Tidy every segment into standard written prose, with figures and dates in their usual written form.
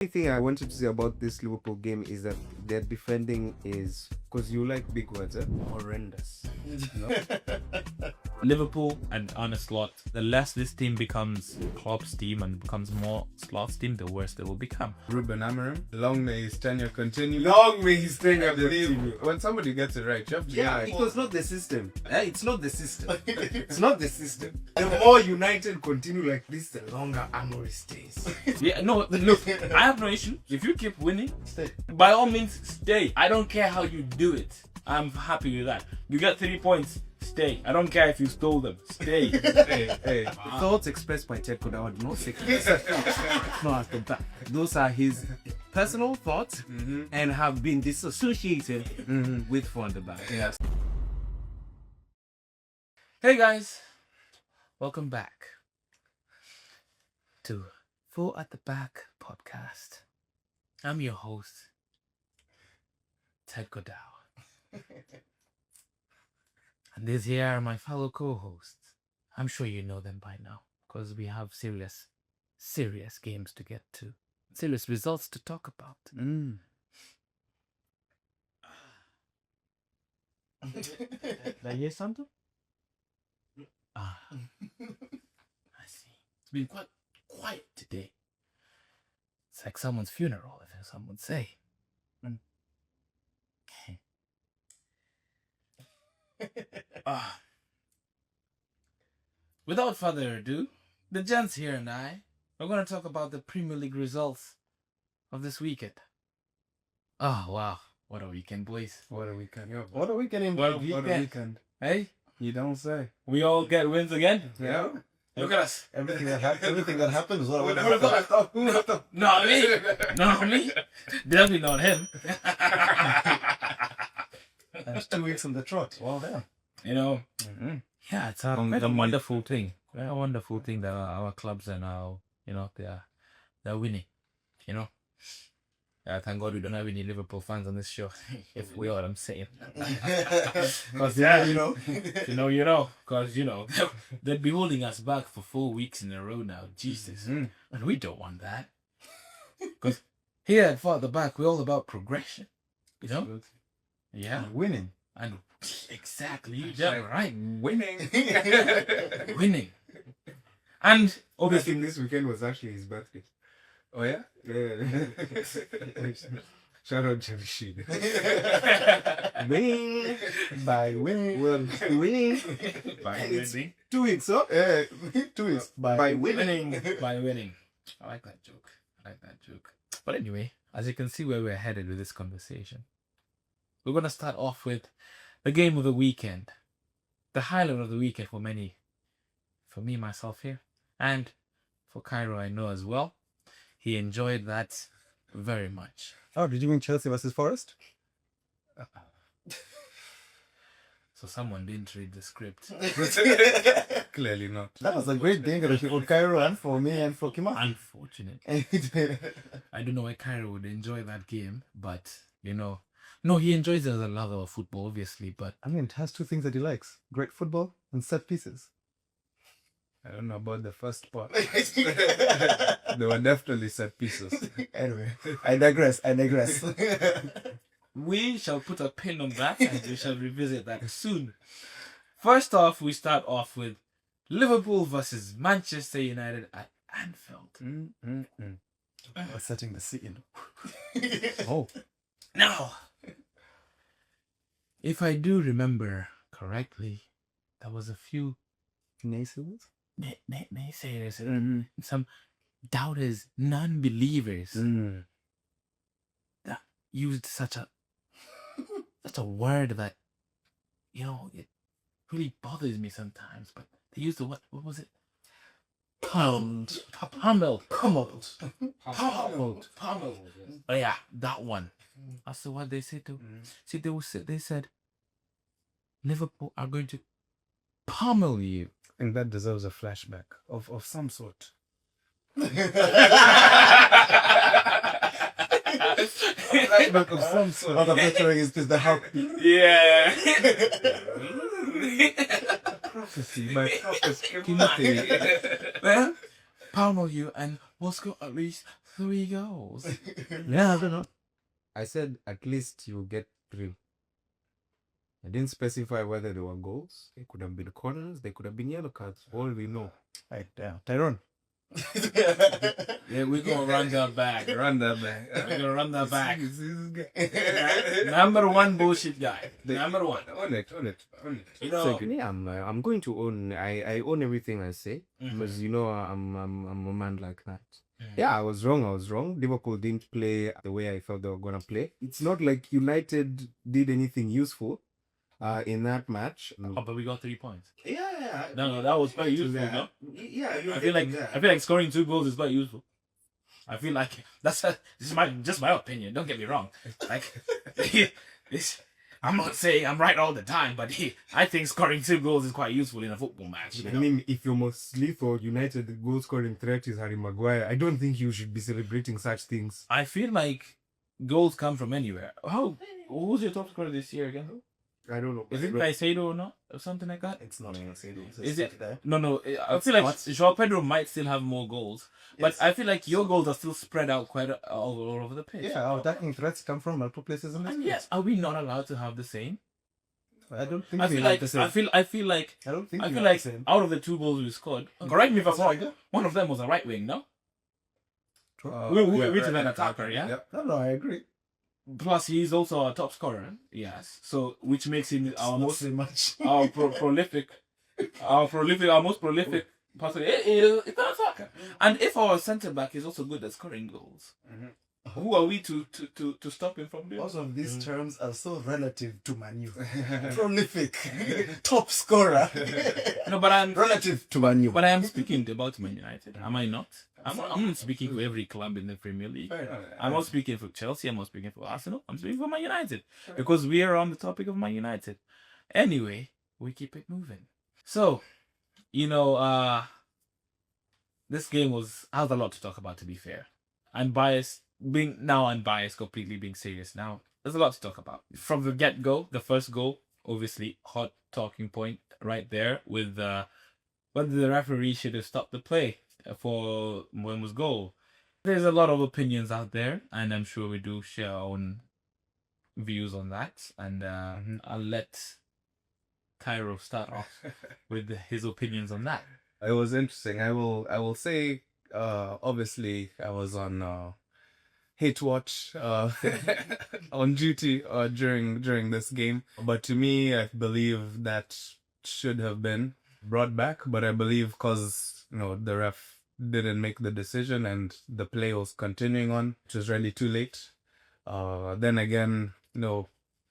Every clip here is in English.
The thing I wanted to say about this Liverpool game is that their defending is, because you like big words, horrendous. No? Liverpool and Arne Slot, the less this team becomes Klopp's team and becomes more Slot's team, the worse they will become. Ruben Amorim, long may his tenure continue. Long may his tenure continue. When somebody gets it right, you have to It was not the system. It's not the system. It's not the system. The more United continue like this, the longer Amorim stays. Yeah, no, look, I have no issue. If you keep winning, stay. By all means, stay. I don't care how you do it. I'm happy with that. You get 3 points, stay. I don't care if you stole them. Stay. Hey. Thoughts expressed by Ted Kodawa do not say no, after that. Those are his personal thoughts and have been disassociated with Four at the Back. Yes. Hey guys, welcome back to Four at the Back podcast. I'm your host, Ted Kodawa. And these here are my fellow co-hosts. I'm sure you know them by now, because we have serious games to get to. Serious results to talk about. Mm. Did I hear something? I see. It's been quite quiet today. It's like someone's funeral, if some would say. Without further ado, the gents here and I are going to talk about the Premier League results of this weekend. Oh, wow. What a weekend, boys. What a weekend. What a weekend. What a weekend. Hey? You don't say. We all get wins again? Yeah. Look at us. Everything that happens. Not me. Not me. Definitely not him. That's 2 weeks on the trot. Well done. You know, yeah, it's a wonderful thing. A wonderful thing that our clubs are now, you know, they're winning. You know, thank God we don't have any Liverpool fans on this show. If we know what I'm saying, because you know, because they'd be holding us back for 4 weeks in a row now. Jesus, and we don't want that. Because here at Far at the Back, we're all about progression. You know. Absolutely. Yeah, Winning. and exactly, yeah, right, Winning. winning, and Obviously, obviously, this weekend was actually his birthday. Oh, yeah? Yeah. Shout out Jerry Sheen. Winning. By winning. Well, winning. by It's winning, 2 weeks, huh? 2 weeks. By winning. by winning. I like that joke. But anyway, as you can see where we're headed with this conversation, we're gonna start off with the game of the weekend, the highlight of the weekend for many, for me myself here, and for Cairo I know as well. He enjoyed that very much. Oh, did you mean Chelsea versus Forest? So someone didn't read the script. Clearly not. That was a great thing for Cairo and for me and for Kima. Unfortunate. I don't know why Cairo would enjoy that game, but no, he enjoys it as a lover of football, obviously, but I mean, it has 2 things that he likes. Great football and set pieces. I don't know about the first part. They were definitely set pieces. Anyway, I digress. we shall put a pin on that and we shall revisit that soon. First off, we start off with Liverpool versus Manchester United at Anfield. We're setting the scene. Oh. Now, if I do remember correctly, there was a few Naysayers? naysayers, some doubters, non-believers that used such a word that it really bothers me sometimes. But they used the what was it? Pummeled. Oh yeah, that one. That's the one they said to. See, they said Liverpool are going to pummel you. I think that deserves a flashback of some sort. Flashback of some sort. Other picturing is the heartbeat. Yeah. Prophecy, my prophecy. Pummel you and Moscow at least 3 goals. Yeah, I don't know. I said at least you get 3. I didn't specify whether they were goals. They could have been corners. They could have been yellow cards. All we know. Right, Tyrone. Yeah, we're gonna run that back. Run that back. We're gonna run that back. This Number one bullshit guy. Number one. On it. You know, Yeah, I'm going to own. I own everything I say because I'm a man like that. Yeah, I was wrong. Liverpool didn't play the way I thought they were gonna play. It's not like United did anything useful in that match. oh, but we got 3 points. Yeah. No, that was quite useful. No? Yeah, I feel like scoring 2 goals is quite useful. I feel like this is just my opinion. Don't get me wrong. Like I'm not saying I'm right all the time, but I think scoring 2 goals is quite useful in a football match. You know? I mean, if your most lethal United goal scoring threat is Harry Maguire, I don't think you should be celebrating such things. I feel like goals come from anywhere. Who's your top scorer this year again? I don't know. Is it Caicedo or not? Or something like that? It's not Caicedo. Is it? No. I feel like Joao Pedro might still have more goals. But I feel like your goals are still spread out quite all over the pitch. Yeah, our attacking threats come from multiple places in this And pitch. yes, are we not allowed to have the same? I don't think I we feel have like the same. I feel like I don't think I we feel have like the same. out of the 2 goals we scored, correct me if I'm wrong, one of them was a right wing, no? We reached an attacker, yeah? Yep. No, I agree. Plus, he's also a top scorer. Yes. So, which makes him our most much. our prolific, our most prolific person. It's an attacker. And if our centre back is also good at scoring goals, who are we to stop him from doing? Most of these terms are so relative to Manu. Prolific, top scorer. No, but I'm Relative to Manu. But I am speaking about Man United. Am I not? I'm not speaking for every club in the Premier League. I'm not speaking for Chelsea. I'm not speaking for Arsenal. I'm speaking for Man United. Because we are on the topic of Man United. Anyway, we keep it moving. So, this game I had a lot to talk about, to be fair. I'm unbiased, completely being serious now. There's a lot to talk about. From the get-go, the first goal, obviously, hot talking point right there with whether the referee should have stopped the play for Mbeumo's goal. There's a lot of opinions out there, and I'm sure we do share our own views on that. And I'll let Cairo start off with his opinions on that. It was interesting. I will say, obviously, I was on hate watch on duty during this game. But to me, I believe that should have been brought back. But I believe because the ref didn't make the decision and the play was continuing on, it was really too late. Then again,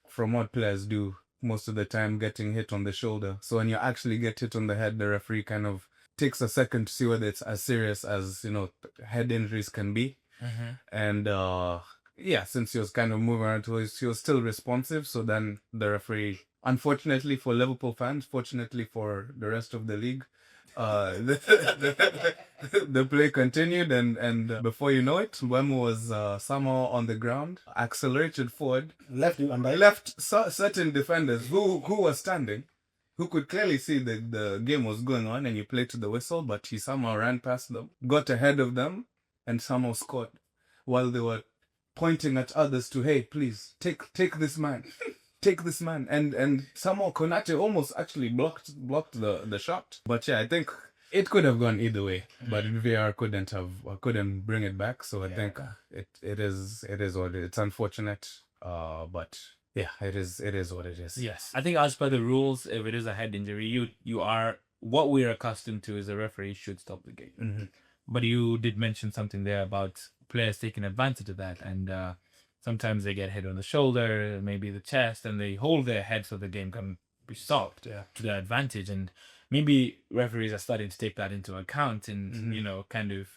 from what players do most of the time, getting hit on the shoulder. So when you actually get hit on the head, the referee kind of takes a second to see whether it's as serious as head injuries can be. And since he was kind of moving around, he was still responsive. So then the referee, unfortunately for Liverpool fans, fortunately for the rest of the league, the play continued, and before you know it, Mbeumo was somehow on the ground, accelerated forward, left certain defenders who were standing, who could clearly see the game was going on, and he played to the whistle, but he somehow ran past them, got ahead of them, and somehow scored, while they were pointing at others to, hey, please take this man. Take this man, and somehow Konate almost actually blocked the shot. But yeah, I think it could have gone either way, but VAR couldn't bring it back. So I think it is what it's unfortunate. But yeah, it is what it is. Yes, I think as per the rules, if it is a head injury, you are what we're accustomed to is a referee should stop the game. But you did mention something there about players taking advantage of that, and sometimes they get hit on the shoulder, maybe the chest, and they hold their head so the game can be stopped to their advantage. And maybe referees are starting to take that into account and, kind of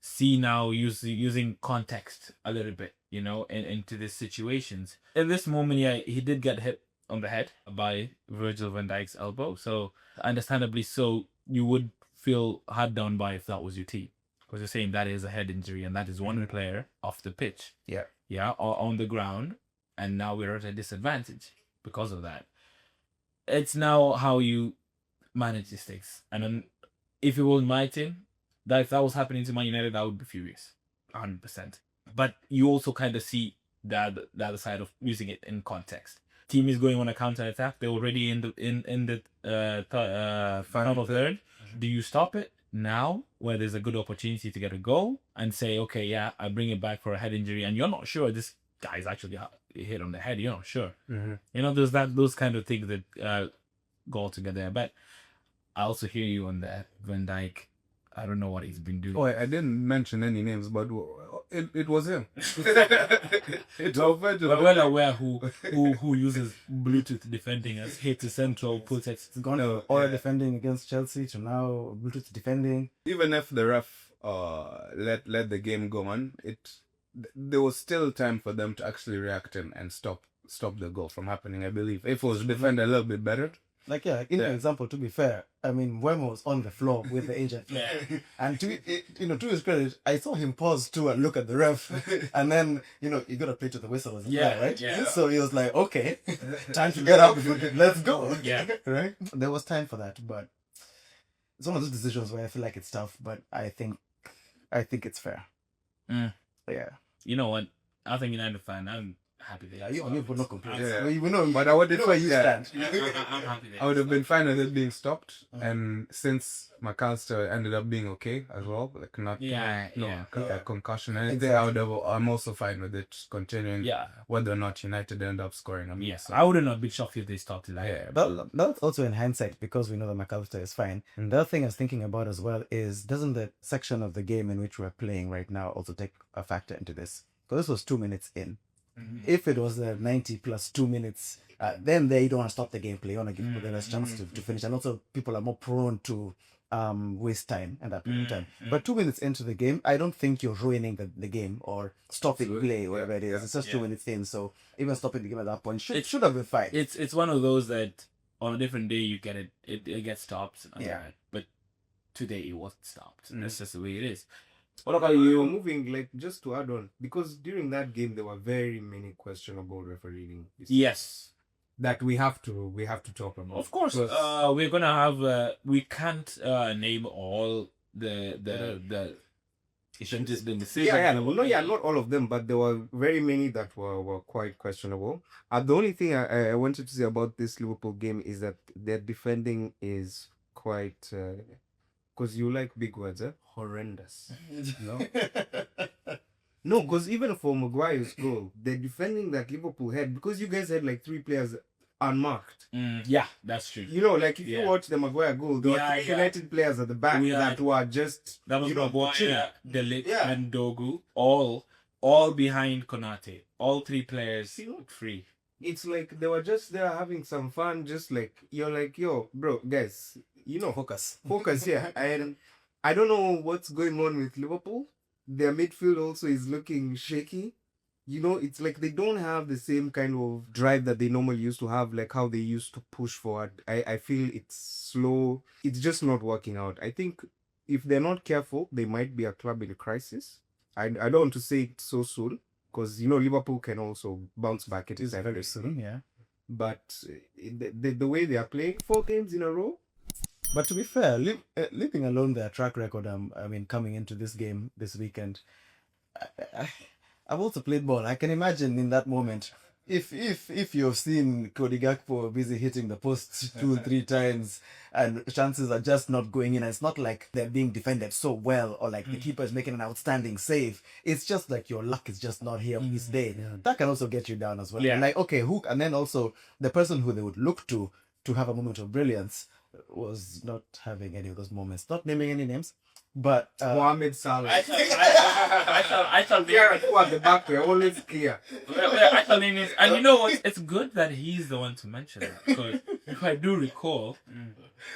see now using context a little bit, into these situations. In this moment, he did get hit on the head by Virgil van Dijk's elbow. So understandably so, you would feel hard done by if that was your team. Because you're saying that is a head injury and that is one player off the pitch. Or on the ground, and now we're at a disadvantage because of that. It's now how you manage these things. And then if it was my team, if that was happening to Man United, I would be furious. 100%. But you also kind of see the other side of using it in context. Team is going on a counter attack. They're already in the final third. Do you stop it now, where there's a good opportunity to get a goal, and say, okay, yeah, I bring it back for a head injury, and you're not sure this guy's actually hit on the head. You're not sure. You know, there's those kind of things that go all together. But I also hear you on that Van Dijk. I don't know what he's been doing. Oh, I didn't mention any names, but it was him. It's over. We're well aware who uses Bluetooth defending as hit to central, puts it. It's gone to all defending against Chelsea to now Bluetooth defending. Even if the ref let the game go on, there was still time for them to actually react and stop the goal from happening. I believe if it was defended a little bit better. Like, yeah, in example, to be fair, I mean, Wemo was on the floor with the agent. And to his credit, I saw him pause too and look at the ref. And then, you got to play to the whistle as well, right? Yeah. So he was like, okay, time to get up. Let's go. Yeah. Right? There was time for that, but it's one of those decisions where I feel like it's tough, but I think it's fair. Yeah. You know what? I think United fan, I'm happy they You will not complain. Yeah. We know, But I would have where you stand. I'm happy they I would have been fine with it being stopped, and since McAllister ended up being okay as well, like not concussion or anything, I'm also fine with it continuing. Yeah. Whether or not United end up scoring. I mean, Yes, I would not be shocked if they started like that. That's also in hindsight because we know that McAllister is fine. And the other thing I was thinking about as well is, doesn't the section of the game in which we're playing right now also take a factor into this? Because this was 2 minutes in. If it was 90 plus 2 minutes, then they don't want to stop the gameplay. You want to give people the chance to finish. And also people are more prone to waste time at that point in time. But 2 minutes into the game, I don't think you're ruining the game or stopping play, whatever it is. It's just 2 minutes in. So even stopping the game at that point should have been fine. It's one of those that on a different day you get it gets stopped. But today it wasn't stopped. That's just the way it is. What about you? Moving, like, just to add on, because during that game there were very many questionable refereeing. Yes, that we have to talk about. of course. We're gonna have. We can't name all the changes been decision. Not all of them, but there were very many that were quite questionable. The only thing I wanted to say about this Liverpool game is that their defending is quite. Because you like big words, horrendous. No, because even for Maguire's goal, the defending that Liverpool had, because you guys had like 3 players unmarked. Yeah, that's true. Like if you watch the Maguire goal, there were 3 United players at the back that were just Maguire, De Ligt, and Dogu, all behind Konate. All 3 players looked free. It's like they were just there having some fun, just like you're like, yo, bro, guys. Focus, yeah. And I don't know what's going on with Liverpool. Their midfield also is looking shaky. It's like they don't have the same kind of drive that they normally used to have, like how they used to push forward. I feel it's slow. It's just not working out. I think if they're not careful, they might be a club in a crisis. I don't want to say it so soon, because Liverpool can also bounce back. It is very soon, yeah. But the way they are playing 4 games in a row. But to be fair, leaving alone their track record, I mean, coming into this game this weekend, I've also played ball. I can imagine in that moment, if you've seen Cody Gakpo busy hitting the post 2-3 times and chances are just not going in, and it's not like they're being defended so well or like the keeper is making an outstanding save. It's just like your luck is just not here on this day. Yeah. That can also get you down as well. Yeah. And like, okay, and then also the person who they would look to have a moment of brilliance was not having any of those moments. Not naming any names, but Mohamed Salah. I shall clear at the back. We're always clear. I shall name names, and you know what? It's good that he's the one to mention it, because if I do recall,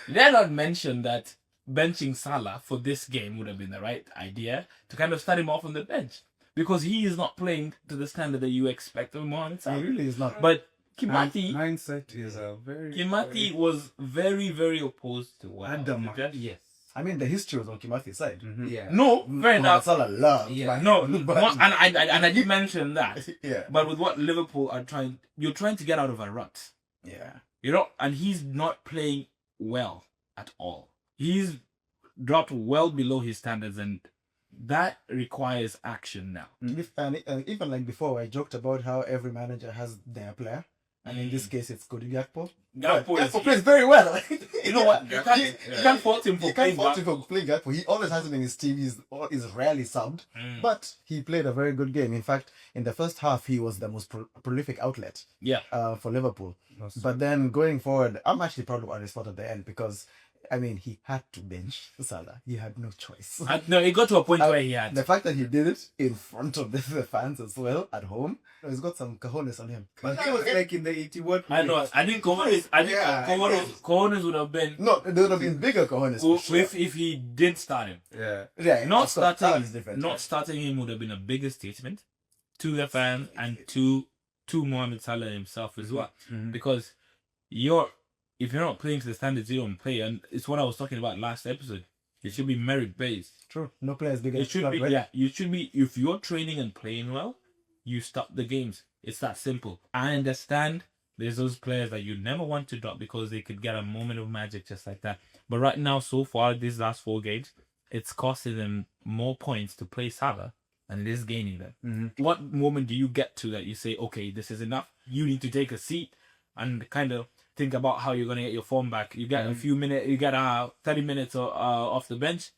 Leonard mentioned that benching Salah for this game would have been the right idea to kind of start him off on the bench, because he is not playing to the standard that you expect of Mohamed Salah. He really is not. But Kimati, hindsight is a very. Kimati was very, very opposed to what Adam. Yes. I mean, the history was on Kimati's side. Yeah. No, fair enough. Salah loved. Yeah. No, and I did mention that. Yeah. But with what Liverpool are you're trying to get out of a rut. Yeah. And he's not playing well at all. He's dropped well below his standards, and that requires action now. And even like before, I joked about how every manager has their player. And in this case, it's Cody Gakpo. Gakpo plays very well. You know what? You can't fault him for playing Gakpo. He always has him in his team. He's rarely subbed. But he played a very good game. In fact, in the first half, he was the most prolific outlet for Liverpool. But then going forward, I'm actually proud of what he spot at the end because, I mean, he had to bench Salah. He had no choice. No, it got to a point where he had. The fact that he did it in front of the fans as well at home, he's got some cojones on him. But that was like in the 81st I know. I think cojones would have been. No, there would have been bigger cojones. If he did start him. Yeah. Not starting. Is different. Not starting him would have been a bigger statement to the fans and to Mohamed Salah himself as well, because if you're not playing to the standards you don't play, and it's what I was talking about last episode. It should be merit based. True. No player is bigger. It should be. Yeah. You should be. If you're training and playing well, you stop the games. It's that simple. I understand there's those players that you never want to drop because they could get a moment of magic just like that. But right now, so far, these last 4 games, it's costing them more points to play Salah and it is gaining them. What moment do you get to that you say, okay, this is enough? You need to take a seat and kind of think about how you're going to get your form back. You get a few minutes, you get 30 minutes off the bench.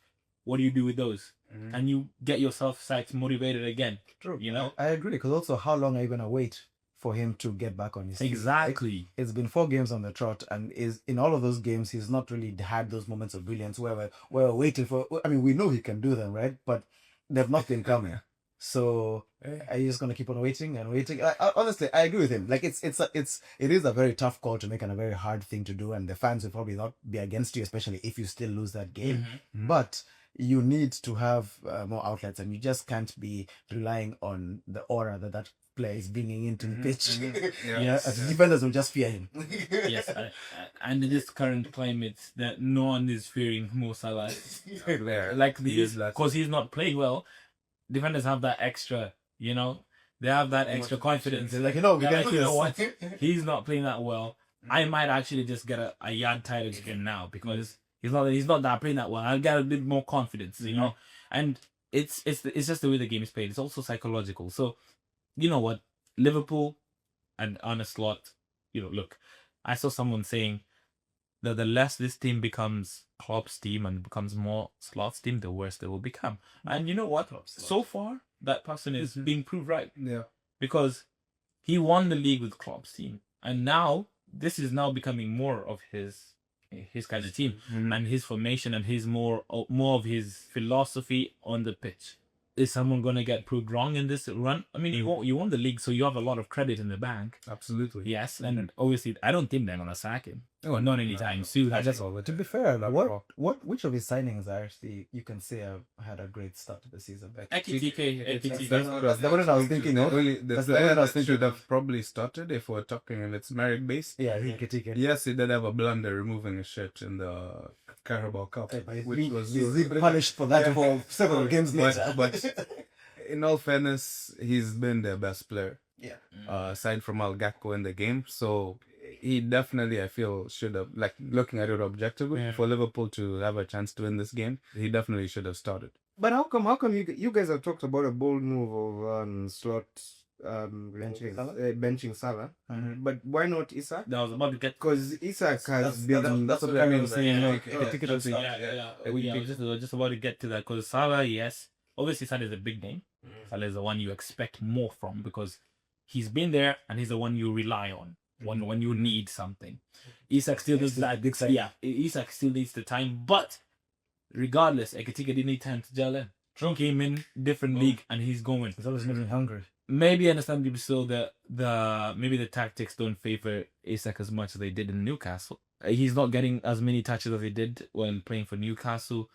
What do you do with those? And you get yourself psyched, motivated again. True. You know? I agree, because also how long are you going to wait for him to get back on his feet? Exactly. It's been 4 games on the trot, and in all of those games, he's not really had those moments of brilliance where we're waiting for... I mean, we know he can do them, right? But they've not been coming. So are you just gonna keep on waiting and waiting? Honestly, I agree with him. Like it is a very tough call to make and a very hard thing to do, and the fans will probably not be against you, especially if you still lose that game. But you need to have more outlets, and you just can't be relying on the aura that player is bringing into the pitch. The defenders will just fear him. Yes, and in this current climate, that no one is fearing Mo Salah. Like because he's not playing well. Defenders have that extra, they have that extra confidence. They're like, we can you know what? He's not playing that well. I might actually just get a yard tired again now because he's not that playing that well. I'll get a bit more confidence, And it's just the way the game is played. It's also psychological. So, you know what? Liverpool and Arne Slot, look, I saw someone saying that the less this team becomes Klopp's team and becomes more Slot's team, the worse they will become. And you know what? So far, that person is being proved right. Yeah. Because he won the league with Klopp's team. And now, this is now becoming more of his kind of team. And his formation and his more of his philosophy on the pitch. Is someone going to get proved wrong in this run? I mean, you won the league, so you have a lot of credit in the bank. Absolutely. Yes, and obviously, I don't think they're going to sack him. Not anytime soon. To be fair, which of his signings are actually, you can say, have had a great start to the season? Ekitike. That's the one I was thinking of. That's the one that should have probably started if we're talking and it's merit based. Yeah, Ekitike. Yes, he did have a blunder removing his shirt in the Carabao Cup, which was punished for that for several games later. But in all fairness, he's been their best player. Yeah. Aside from Al Gakpo in the game, so he definitely, I feel, should have, like, looking at it objectively, for Liverpool to have a chance to win this game, he definitely should have started. But how come you guys have talked about a bold move of Slot benching Salah, but why not Isak? That was about to get because Isak has been. That's what I mean. Saying I was just about to get to that because Salah, yes, obviously Salah is a big name. Salah is the one you expect more from because he's been there and he's the one you rely on when you need something. Isak still needs that big side. Yeah, Isak still needs the time, but regardless, Ekitike didn't need time to gel in. Trump came in different league and he's going. He's always moving hungry. Maybe understandably so that maybe the tactics don't favor Isak as much as they did in Newcastle. He's not getting as many touches as he did when playing for Newcastle,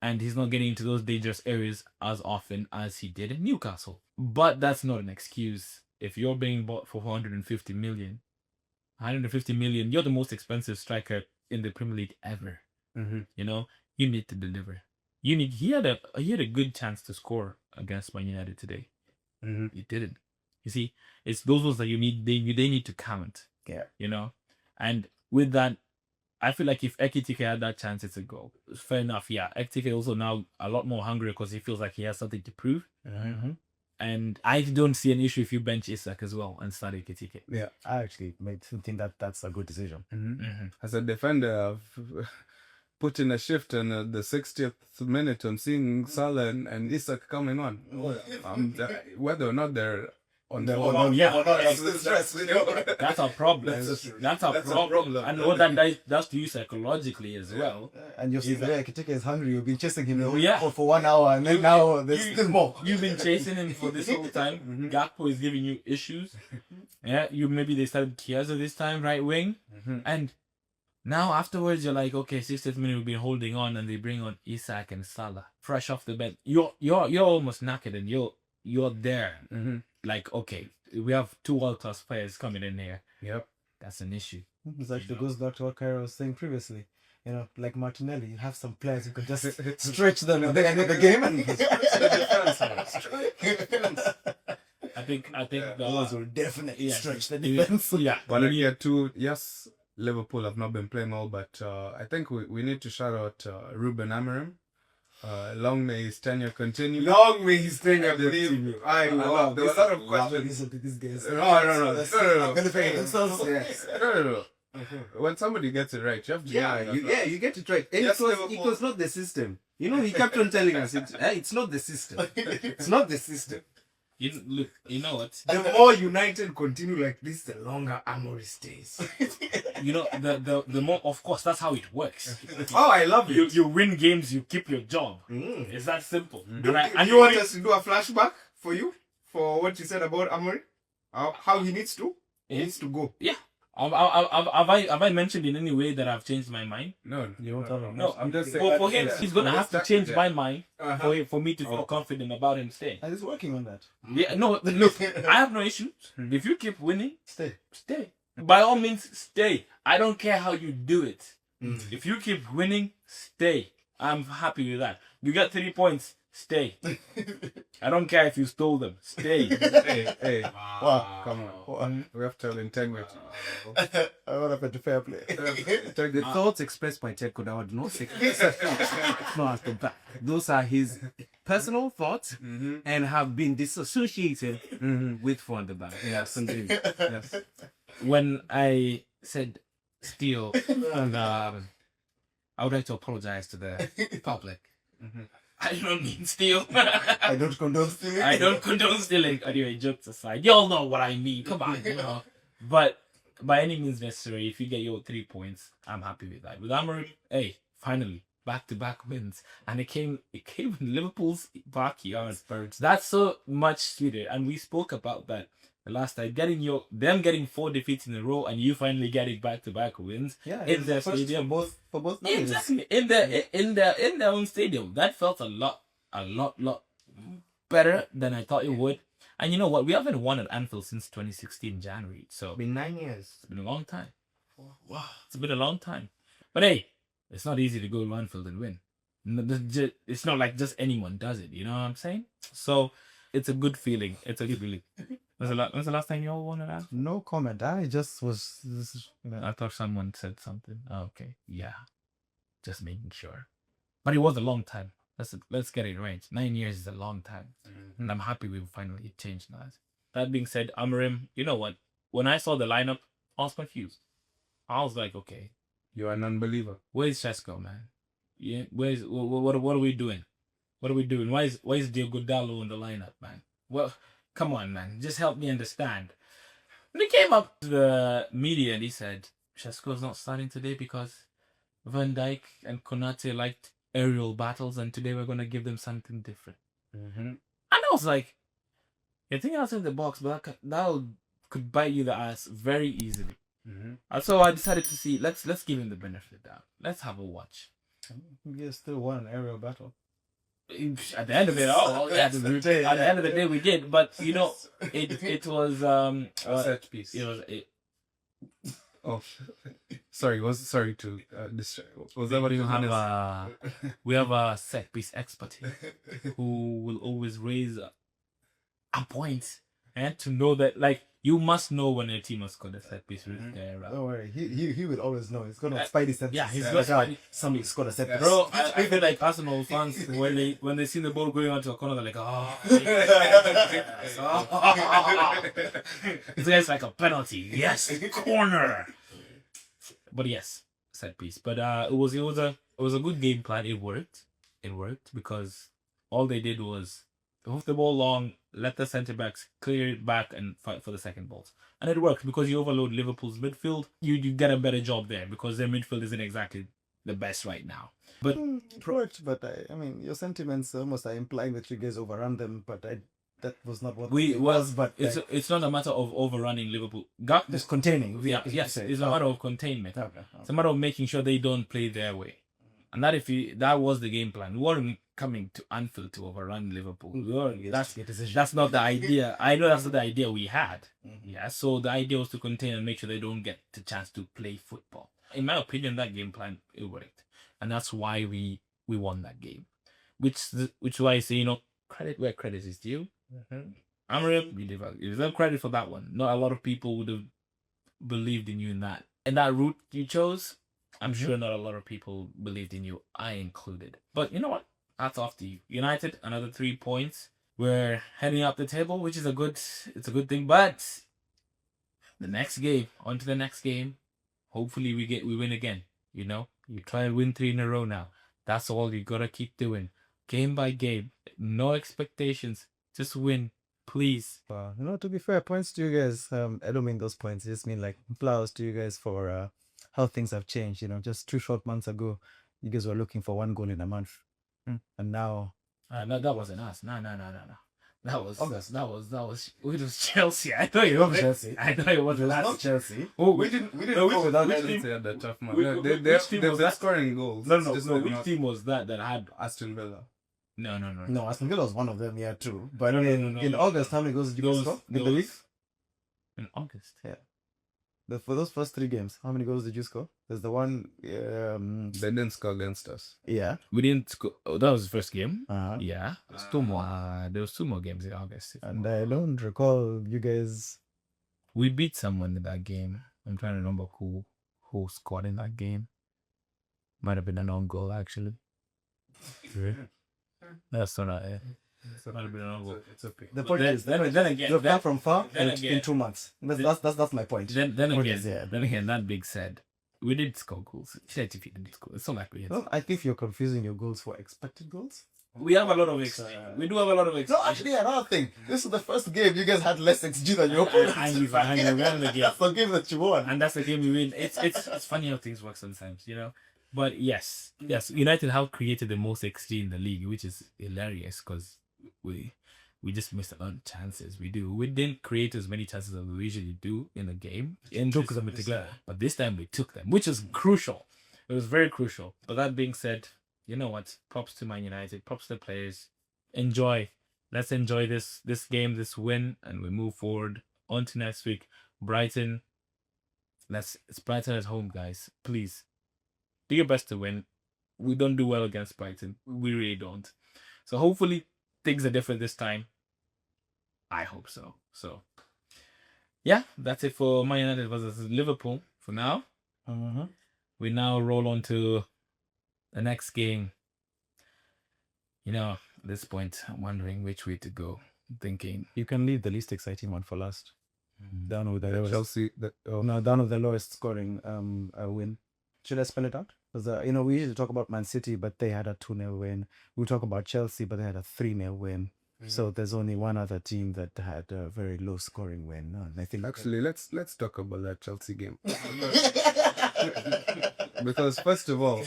and he's not getting into those dangerous areas as often as he did in Newcastle. But that's not an excuse. If you're being bought for 150 million, you're the most expensive striker in the Premier League ever. You need to deliver. He had a good chance to score against Man United today. He didn't. You see, it's those ones that you need. They need to count. Yeah. And with that, I feel like if Ekitike had that chance, it's a goal. Fair enough, yeah. Ekitike also now a lot more hungry because he feels like he has something to prove. And I don't see an issue if you bench Isak as well and start Ekitike. Yeah. I actually think that that's a good decision. As a defender, I've put in a shift in the 60th minute on seeing Salah and Isak coming on. Whether or not they're on their own. That's a problem. That's a problem. And what that does to you psychologically as well. And you'll see that Ekitike is hungry. You've been chasing him for 1 hour, and then now there's still more. You've been chasing him for this whole time. Gakpo is giving you issues. Yeah, maybe they started Chiesa this time, right wing, and now afterwards you're like, okay, 60th minute we've been holding on, and they bring on Isak and Salah fresh off the bench. You're almost knackered, and you're there. Like, okay, we have 2 world-class players coming in here. Yep. That's an issue. This actually goes back to what Kyra was saying previously. You know, like Martinelli, you have some players who can just stretch them at the end of the game. I think those will definitely stretch the defense. Yeah. But yes, Liverpool have not been playing well, but I think we need to shout out Ruben Amorim. Long may his tenure continue. Long may his tenure continue. There were a lot of questions. Listen to these guys. No. When somebody gets it right, you have to you get it right. And Yes, it was not the system. You know, he kept on telling us it's not the system. It's not the system. You know what? The more United continue like this, the longer Amory stays. You know, the more, of course, that's how it works. Oh, I love it. You win games, you keep your job. It's that simple. And you want us to do a flashback for you? For what you said about Amory? How he needs to? He needs to go. Yeah. Have I mentioned in any way that I've changed my mind? No, You won't tell them. No, I'm just saying. for him, he's gonna have to change my mind for me to feel confident about him staying. And he's working on that. Yeah, no, look, I have no issues. If you keep winning, Stay. by all means, stay. I don't care how you do it. If you keep winning, stay. I'm happy with that. You got 3 points, stay. I don't care if you stole them, stay. Hey, Wow. come on. We have to have integrity. I want to put the fair play. The thoughts expressed by Ted Kodawa do not say no at the back. Those are his personal thoughts and have been disassociated with Van der Back. Yes, indeed. Yes. When I said steal, and I would like to apologize to the public. I don't mean steal. I don't condone stealing. I don't condone stealing. Anyway, jokes aside, y'all know what I mean. Come on, you know. But by any means necessary, if you get your 3 points, I'm happy with that. With Amorim, hey, finally, back-to-back wins, and it came in Liverpool's backyard. That's so much sweeter, and we spoke about that the last time. Them getting 4 defeats in a row, and you finally getting back-to-back wins in their stadium. For both Exactly. In their own stadium. That felt a lot better than I thought it would. And you know what? We haven't won at Anfield since 2016 January. So Been 9 years. it's been a long time. Wow. It's been a long time. But hey, it's not easy to go to Anfield and win. It's not like just anyone does it. You know what I'm saying? So it's a good feeling. It's a good feeling. When's the last time you all won at Anfield? No comment. I just was. I thought someone said something. Oh, okay. Yeah. Just making sure. But it was a long time. Let's get it right. 9 years is a long time. And I'm happy we finally changed that. That being said, Amorim, you know what? When I saw the lineup, I was confused. I was like, okay. You're an unbeliever. Where's Chesko, man? Yeah, what are we doing? What are we doing? Why is Diogo Dallo in the lineup, man? Well, come on, man. Just help me understand. When he came up to the media and he said, Chesko's not starting today because Van Dijk and Konate liked aerial battles and today we're going to give them something different. And I was like, you're thinking outside the box, but that could bite you the ass very easily. And so I decided to see, let's give him the benefit of the doubt. Let's have a watch. We still won an aerial battle. At the end of it, at the end of the day, we did. But you know, it was a set piece. It was. Oh, sorry to distract. Was that what you had? We have a set piece expert here who will always raise a point and to know that, like, You must know when a team has scored a set piece. Right? Don't worry, he will always know. He's got a spidey sense. Yeah, he's like, got somebody scored a set piece. Bro, I feel like Arsenal fans when they see the ball going onto a corner, they're like, oh, this guy's like a penalty. Yes, corner. But yes, set piece. But it was a good game plan. It worked. It worked because all they did was move the ball long, let the centre backs clear it back and fight for the second balls. And it worked because you overload Liverpool's midfield. You get a better job there because their midfield isn't exactly the best right now. But it worked, but I mean, your sentiments almost are implying that you guys overrun them, but that was not what it was. But it's not a matter of overrunning Liverpool. Just containing. Yes, it's a matter of containment. Okay. It's a matter of making sure they don't play their way. And that was the game plan. We weren't coming to Anfield to overrun Liverpool. That's not the idea. I know that's not the idea we had. Mm-hmm. Yeah, so the idea was to contain and make sure they don't get the chance to play football. In my opinion, that game plan, it worked. And that's why we won that game. Which is why I say, credit where credit is due. Mm-hmm. Amram, you deserve credit for that one. Not a lot of people would have believed in you in that. And that route you chose, I'm sure not a lot of people believed in you, I included. But you know what? Hats off to you. United, another 3 points. We're heading up the table, which is a good thing. But the next game, on to the next game. Hopefully we win again. You try and win 3 in a row now. That's all you gotta keep doing. Game by game. No expectations. Just win. Please. To be fair, points to you guys. I don't mean those points. I just mean like flowers to you guys for how things have changed. Just 2 short months ago, you guys were looking for 1 goal in a month. And now no, that wasn't us. No. That was August. That was it was Chelsea. I thought it was Chelsea. I thought it was not Chelsea. Oh, we didn't go without Chelsea at that tough man. They're scoring goals. No. Which team was that had Aston Villa? No. No, Aston Villa was one of them, yeah, true. But in August, how many goals did you guys score in the league? In August, yeah. For those first 3 games, how many goals did you score? There's the one. They didn't score against us. Yeah. We didn't score. Oh, that was the first game. Uh-huh. Yeah. There's 2 more. There was 2 more games in August. And I don't recall you guys. We beat someone in that game. I'm trying to remember who scored in that game. Might have been an own goal, actually. That's not it. So might have been an own goal. It's okay. The point is, then again, you've come from far in 2 months. That's my point. Then again, that being said, we did score goals. Shit, if you didn't score, it's not like we. Well, I think you're confusing your goals for expected goals. We have a lot of XG. We do have a lot of XG. No, actually, another thing. This is the first game you guys had less XG than your opponent. That's the game that you won, and that's the game we win. It's funny how things work sometimes, But yes, United have created the most XG in the league, which is hilarious because we just missed a lot of chances. We didn't create as many chances as we usually do in a game. But this time we took them, which is crucial. It was very crucial. But that being said, you know what? Props to Man United. Props to the players. Enjoy. Let's enjoy this game, this win, and we move forward on to next week. Brighton. It's Brighton at home, guys. Please do your best to win. We don't do well against Brighton. We really don't. So hopefully things are different this time. I hope so. So yeah, that's it for Man United versus Liverpool for now. We now roll on to the next game. At this point, I'm wondering which way to go. I'm thinking you can leave the least exciting one for last. Down with the lowest. Chelsea. Down with the lowest scoring win. Should I spell it out? Because we usually talk about Man City, but they had a 2-0 win. We talk about Chelsea, but they had a 3-0 win. So there's only one other team that had a very low scoring win. And I think actually let's talk about that Chelsea game. Because first of all,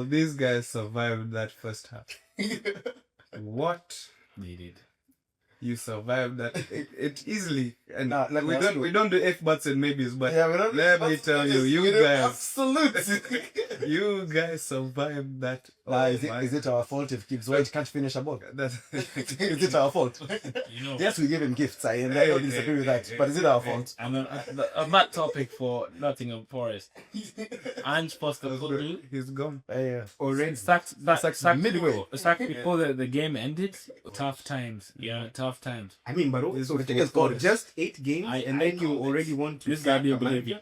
these guys survived that first half. What? They did. You survived that it easily, and we don't do if buts and maybes, but let me tell you, you guys survived that Nah, is it our fault if Gibbs White can't finish a ball? Is it our fault? You know, Yes, we give him gifts. I don't disagree with that. But is it our fault? and then on that topic for Nottingham Forest, Ange Postecoglou He's gone. Yeah. Already. sacked midway. sacked before the game ended. Tough times, tough times. I mean, but also ridiculous for goals. just 8 games, I and then you know already want to This guy sack be a a believer.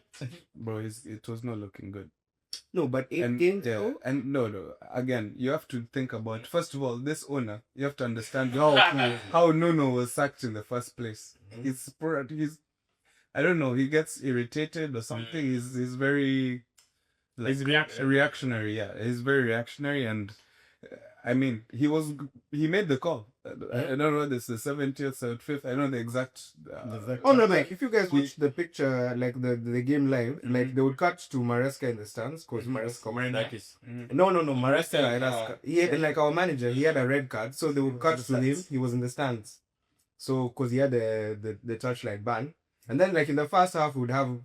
Bro, it was not looking good. No, but 8 And games. yeah, though? and no. Again, you have to think about, first of all, this owner. You have to understand how Nuno was sacked in the first place. He's I don't know. He gets irritated or something. He's very His reaction. reactionary. Yeah, he's very reactionary, and I mean, he made the call. I don't know. This is the 70th, 75th. I don't know the exact. Oh no, like if you guys watch the picture, like the game live, like they would cut to Maresca in the stands because Maresca. Marinakis. No, Maresca. He had, like our manager, he had a red card, so they would cut to him. He was in the stands, so because he had the touchline ban, and then like in the first half, we'd have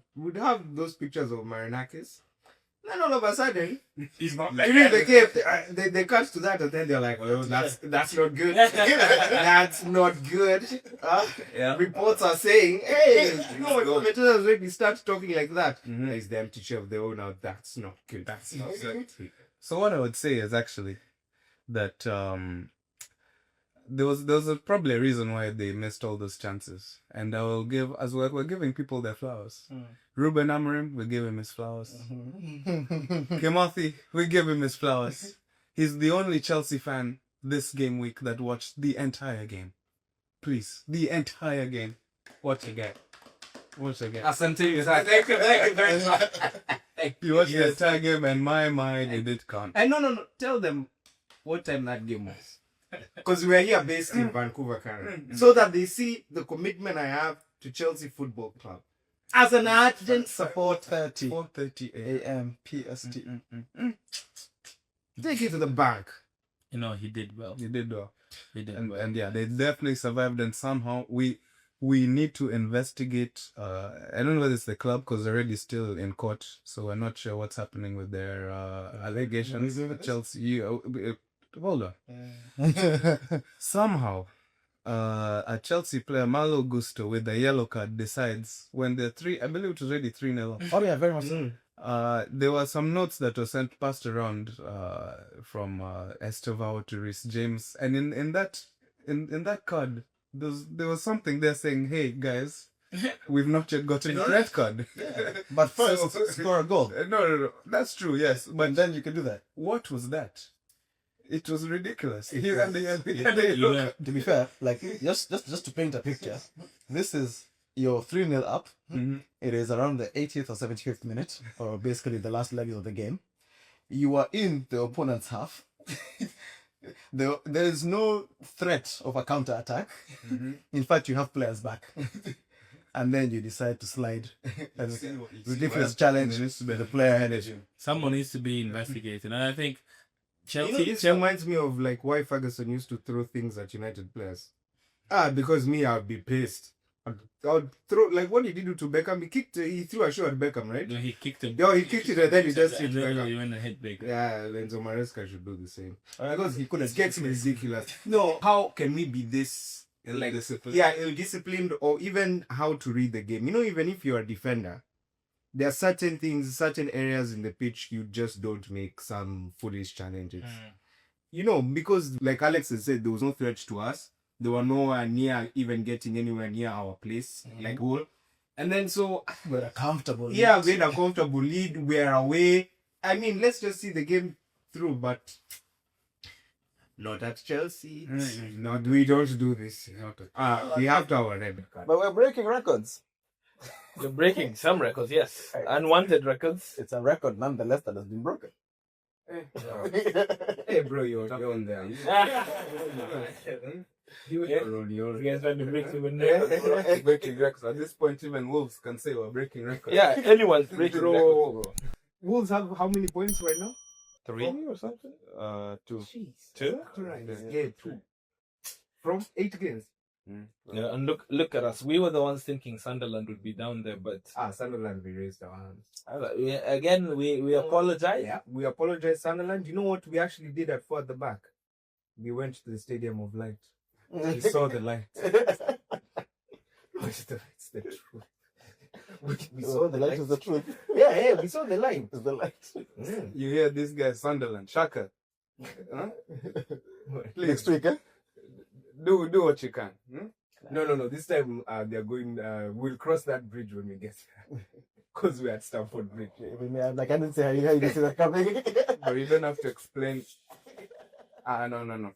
those pictures of Marinakis. Then all of a sudden, He's not during the game, they cut to that, and then they're like, "Oh, that's not good. That's not good." Reports are saying, "Hey, commentators already start talking like that." It's the empty chair of the owner. That's not good. That's not good. So what I would say is actually that there was probably a reason why they missed all those chances, and I will give, as well, we're giving people their flowers. Ruben Amorim, we give him his flowers. Kemothi, we give him his flowers. He's the only Chelsea fan this game week that watched the entire game. Please, the entire game. Watch again. Asante, thank you very much. You watched the entire game, and my mind, it did count. And no. Tell them what time that game was. Because we are here based in Vancouver, Canada. So that they see the commitment I have to Chelsea Football Club. As an ardent supporter, 4:30 a.m. PST. take it to the bank. You know, he did well. You did well. He did. And yeah, they definitely survived, and somehow we need to investigate. I don't know whether it's the club because they're already still in court, so we're not sure what's happening with their allegations. Chelsea, hold on. Somehow, a Chelsea player, Malo Gusto, with the yellow card, decides when they're I believe it was already 3-0. Oh yeah, very much. There were some notes that were passed around from Estevao to Reece James, and in that card, there was something there saying, "Hey guys, we've not yet gotten a red card." But first, score a goal. No, that's true. Yes, But then you can do that. what was that? It was ridiculous. To To be fair, like just to paint a picture, this is you're 3-0 up. It is around the 80th or 75th minute, or basically the last leg of the game. You are in the opponent's half. There is no threat of a counter attack. In fact, you have players back. And then you decide to slide. And ridiculous challenge with the player ahead of you. Someone needs to be investigated, and I think This Chelsea. reminds me of like why Ferguson used to throw things at United players. Because me, I'd be pissed. I'd throw, like, what did he do to Beckham? He threw a shoe at Beckham, right? No, he kicked him. He kicked it and then he just hit And then Beckham. he went and hit big. Yeah, Enzo Maresca should do the same. Because he couldn't. It gets ridiculous. No, how can we be this, like, Disciplined. yeah, ill-disciplined, or even how to read the game? You know, even if you're a defender, there are certain things, certain areas in the pitch you just don't make some foolish challenges. You know, because like Alex has said, there was no threat to us. They were nowhere near even getting anywhere near our place, like goal. And then so We're comfortable. yeah, we had a comfortable lead. We're away. I mean, let's just see the game through, but not at Chelsea. Not, we don't do this. We have to our red card. But we're breaking records. You're breaking some records, yes. Unwanted records. It's a record nonetheless that has been broken. Hey, bro, you're on there. You guys want to break the window? Breaking records. At this point, even Wolves can say we're breaking records. Yeah, anyone's breaking records. Bro, Wolves have how many points right now? 3 or something? 2. Two? Right. Yeah, 2. From 8 games. Yeah, and look at us. We were the ones thinking Sunderland would be down there, but Sunderland, we raised our hands. we apologize. Yeah, we apologize, Sunderland. You know what we actually did at 4 at the back? We went to the Stadium of Light. We saw the light. It's the truth. We saw the light. Is the truth. Yeah, we saw the light. It's the light. You hear this guy, Sunderland, Shaka. Huh? Next week, eh? Do what you can. No. This time they're going. We'll cross that bridge when we get there, because we're at Stamford Bridge. Like I didn't say how you didn't see that coming. But you don't have to explain. No.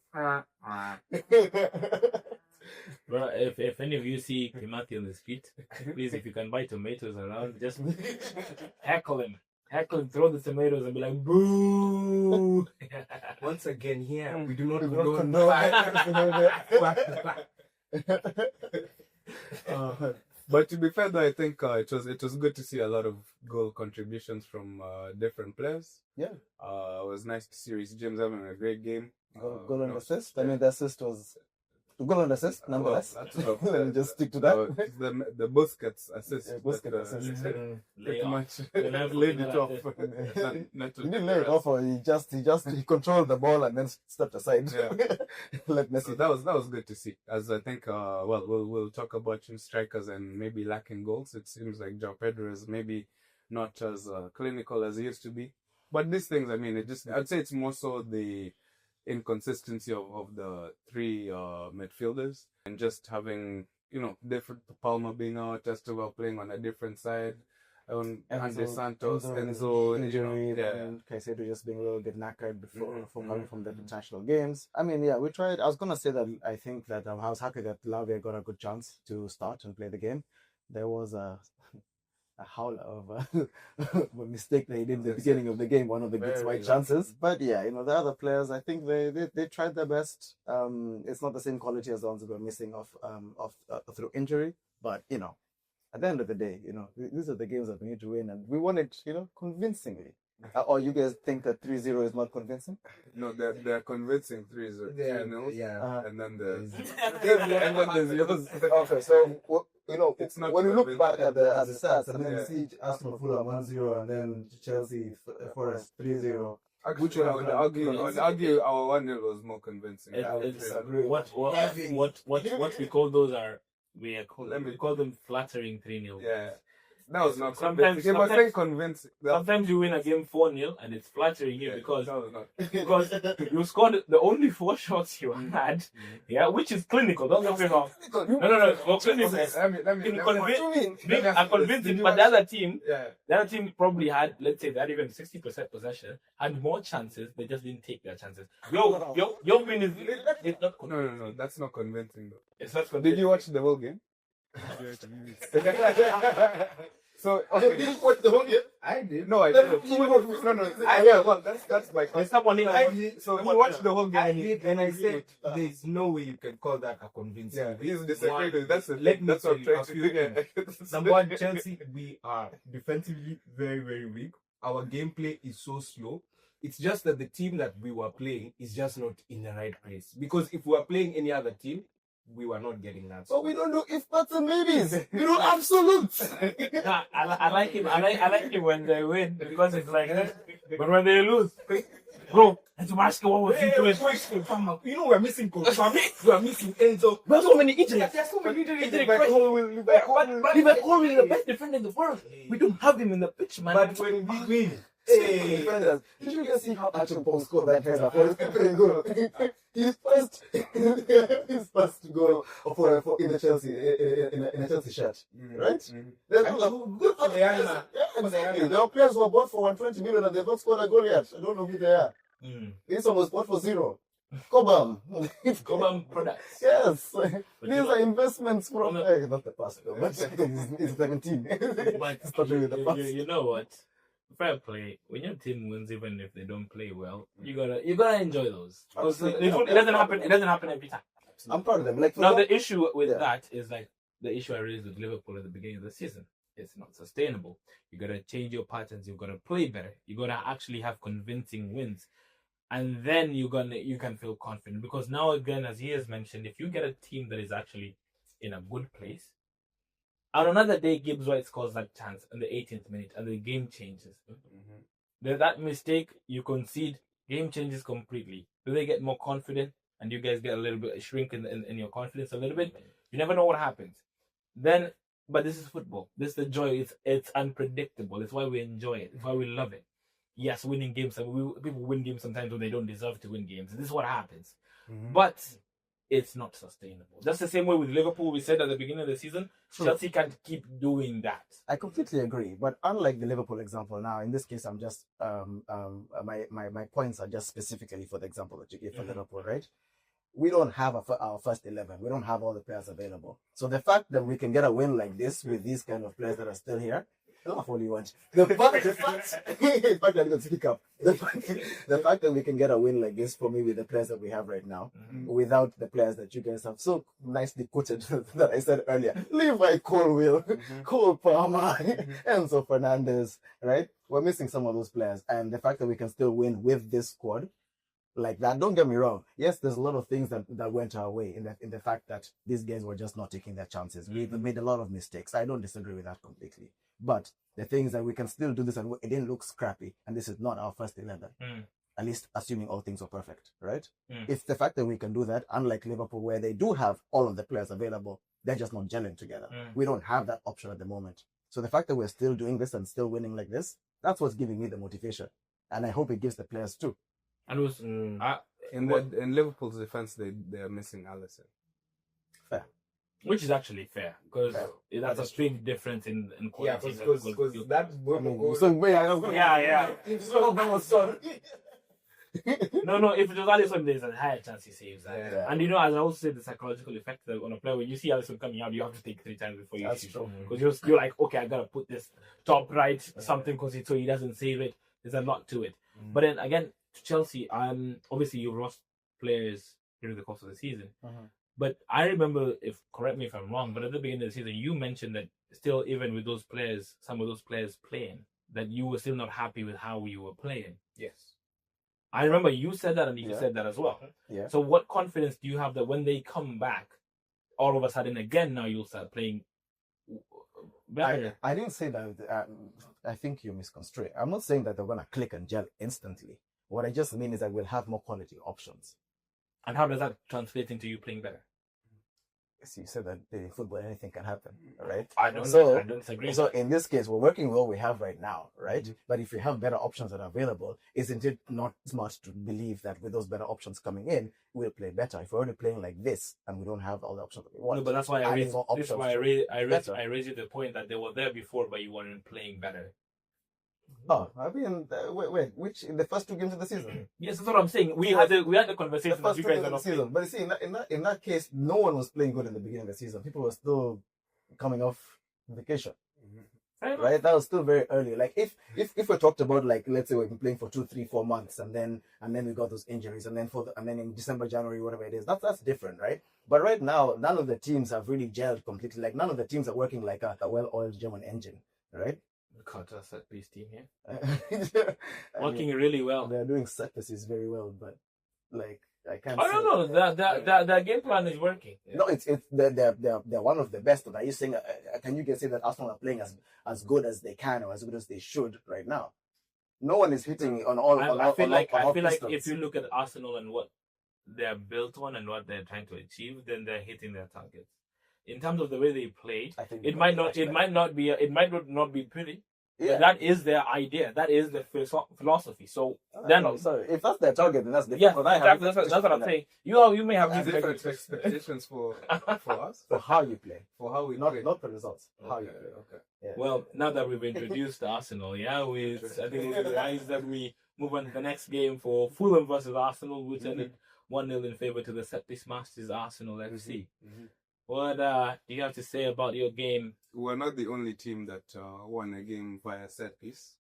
Bro, if any of you see Kimati on the street, please, if you can buy tomatoes around, just heckle him, throw the tomatoes and be like, boo. Once again, here we do not condone. But to be fair, though, I think it was good to see a lot of goal contributions from different players. Yeah. It was nice to see Reece James having a great game. Goal and assist. I mean, the assist was goal and assist, nonetheless. Let me just stick to that. The Busquets assist. Yeah, Busquets assist. Pretty much laid it off. He didn't lay it off, or he controlled the ball and then stepped aside. Yeah. Let Messi. So that was good to see. As I think, we'll talk about strikers and maybe lacking goals. It seems like João Pedro is maybe not as clinical as he used to be. But these things, I mean, I'd say it's more so the inconsistency of the three midfielders, and just having, different Palma being out, Esteban playing on a different side, Andy Santos, Enzo injury, and Caicedo just being a little bit knackered before coming from the international games. I mean, yeah, we tried. I was gonna say that I think that I was happy that Lavia got a good chance to start and play the game. There was a howl of a mistake that he did in the beginning of the game, one of the good white chances. But yeah, the other players, I think they tried their best. It's not the same quality as the ones that were missing off through injury. But at the end of the day, these are the games that we need to win, and we won it, convincingly. Or you guys think that 3-0 is not convincing? No, they're convincing 3-0. Yeah. And then there's yours. Okay, so it's not when you look back at the stats, and then Yeah. you see Arsenal Fulham 1-0, and then Chelsea Forest 3-0. Which one? I would argue our 1-0 was more convincing. What we call those are we call them flattering 3-0. Yeah. That was not Sometimes- convincing. He was saying convincing. Sometimes you win a game 4-0 and it's flattering you because that was not. you scored the only 4 shots you had, which is clinical. Don't get me wrong. No. Well, clinical. Being convincing, but the other team probably had, let's say, they had even 60% possession, had more chances. They just didn't take their chances. Your win is it's not. No. That's not convincing though. It's not convincing. Did you watch the whole game? So You didn't watch the whole game? I did. no, I didn't. Well, that's my question. So you watched the whole game. I did, and I said there's no way you can call that a convincing. Yeah, he's disagreed. That's what Let me I'm tell you trying a to few do. things. Number one, Chelsea, we are defensively very, very weak. Our gameplay is so slow. It's just that the team that we were playing is just not in the right place. Because if we were playing any other team, we were not getting that. But we don't do if buts and maybes. We do absolutes. I like him. I like him when they win because it's like this. But when they lose, bro, and to ask what was he doing? We're missing Trossard. We're missing Enzo. There's so many injuries. There's so many injuries. Liverpool is the best defender in the world. We don't have him in the pitch, man. But when we win, Defenders. Did you guys see how Archibald scored that header for his goal? His first goal for in the Chelsea in a Chelsea shirt, right? There's good for the young man. There are players who are bought for 120 million and they've not scored a goal yet. I don't know who they are. This one was bought for 0. Cobham. Cobham products. Yes. These are investments from not the past, but it's 17. But you know what? Fair play. When your team wins, even if they don't play well, you gotta enjoy those. It doesn't happen. It doesn't happen every time. I'm proud of them. Like now, the issue with that is like the issue I raised with Liverpool at the beginning of the season. It's not sustainable. You gotta change your patterns. You gotta play better. You gotta actually have convincing wins, and then you can feel confident. Because now again, as he has mentioned, if you get a team that is actually in a good place. On another day, Gibbs White scores that chance in the 18th minute, and the game changes. There's that mistake, you concede, game changes completely. Do they get more confident, and you guys get a little bit shrink in your confidence a little bit? You never know what happens. Then, but this is football. This is the joy. It's unpredictable. It's why we enjoy it. It's why we love it. Yes, winning games. People win games sometimes when they don't deserve to win games. This is what happens. But it's not sustainable. That's the same way with Liverpool. We said at the beginning of the season, Chelsea can't keep doing that. I completely agree. But unlike the Liverpool example now, in this case, I'm just my points are just specifically for the example that you gave for Liverpool, right? We don't have our first 11. We don't have all the players available. So the fact that we can get a win like this with these kind of players that are still here, laugh all you want. The fact that I'm going to speak up. The fact that we can get a win like this for me with the players that we have right now, without the players that you guys have so nicely quoted that I said earlier, Levi Colwill, Cole Palmer, Enzo Fernandez, right? We're missing some of those players, and the fact that we can still win with this squad like that, don't get me wrong. Yes, there's a lot of things that went our way in the fact that these guys were just not taking their chances. We've made a lot of mistakes. I don't disagree with that completely. But the thing is that we can still do this, and it didn't look scrappy, and this is not our first 11. At least assuming all things are perfect, right? It's the fact that we can do that, unlike Liverpool, where they do have all of the players available, they're just not gelling together. We don't have that option at the moment. So the fact that we're still doing this and still winning like this, that's what's giving me the motivation. And I hope it gives the players too. And it was in Liverpool's defense, they're missing Alisson. Fair. Which is actually fair, because that's a strange difference in quality. Because that No, if it was Alisson, there's a higher chance he saves that. And as I also said, the psychological effect on a player, when you see Alisson coming out, you have to think 3 times before you shoot. Because you're like, okay, I gotta put this top right something because so he doesn't save it. There's a lot to it. But then again, to Chelsea, obviously you've lost players during the course of the season. But I remember, correct me if I'm wrong, but at the beginning of the season, you mentioned that still, even with those players, some of those players playing, that you were still not happy with how you were playing. Yes. I remember you said that, and you said that as well. So what confidence do you have that when they come back, all of a sudden again now you'll start playing better? I didn't say that. I think you misconstrued. I'm not saying that they're going to click and gel instantly. What I just mean is that we'll have more quality options. And how does that translate into you playing better? So you said that in football anything can happen, right? I don't disagree. So in this case, we're working with what we have right now, right? But if we have better options that are available, isn't it not smart to believe that with those better options coming in, we'll play better? If we're already playing like this and we don't have all the options that we want, no, but that's why I raised the point that they were there before, but you weren't playing better. Oh, I mean, wait, which in the first 2 games of the season? Yes, that's what I'm saying. We had the conversation. The first 2 games of the season, but you see, in that case, no one was playing good in the beginning of the season. People were still coming off vacation, right? That was still very early. Like if we talked about, like, let's say we've been playing for 2, 3, 4 months, and then we got those injuries, and then in December, January, whatever it is, that's different, right? But right now, none of the teams have really gelled completely. Like, none of the teams are working like a well-oiled German engine, right? Counter set piece team here. Working really well. They're doing set pieces very well, but like I can't. I don't know. That game plan is working. No, it's they're one of the best. But are you saying? Can you say that Arsenal are playing as good as they can or as good as they should right now? No one is hitting on all. I feel like if you look at Arsenal and what they're built on and what they're trying to achieve, then they're hitting their targets. In terms of the way they played, it might not be pretty. Yeah. But that is their idea. That is the philosophy. So they're not. Sorry, if that's their target, then that's different. Yeah, exactly. That's what I'm saying. You may have different expectations for us, for how you play, for how we play. Not the results. Okay. How you play. Okay. Yeah. Well, now that we've introduced Arsenal, I think it's nice that we move on to the next game for Fulham versus Arsenal, which ended 1-0 in favour to the set-piece masters Arsenal FC. What do you have to say about your game? We're not the only team that won a game via set piece.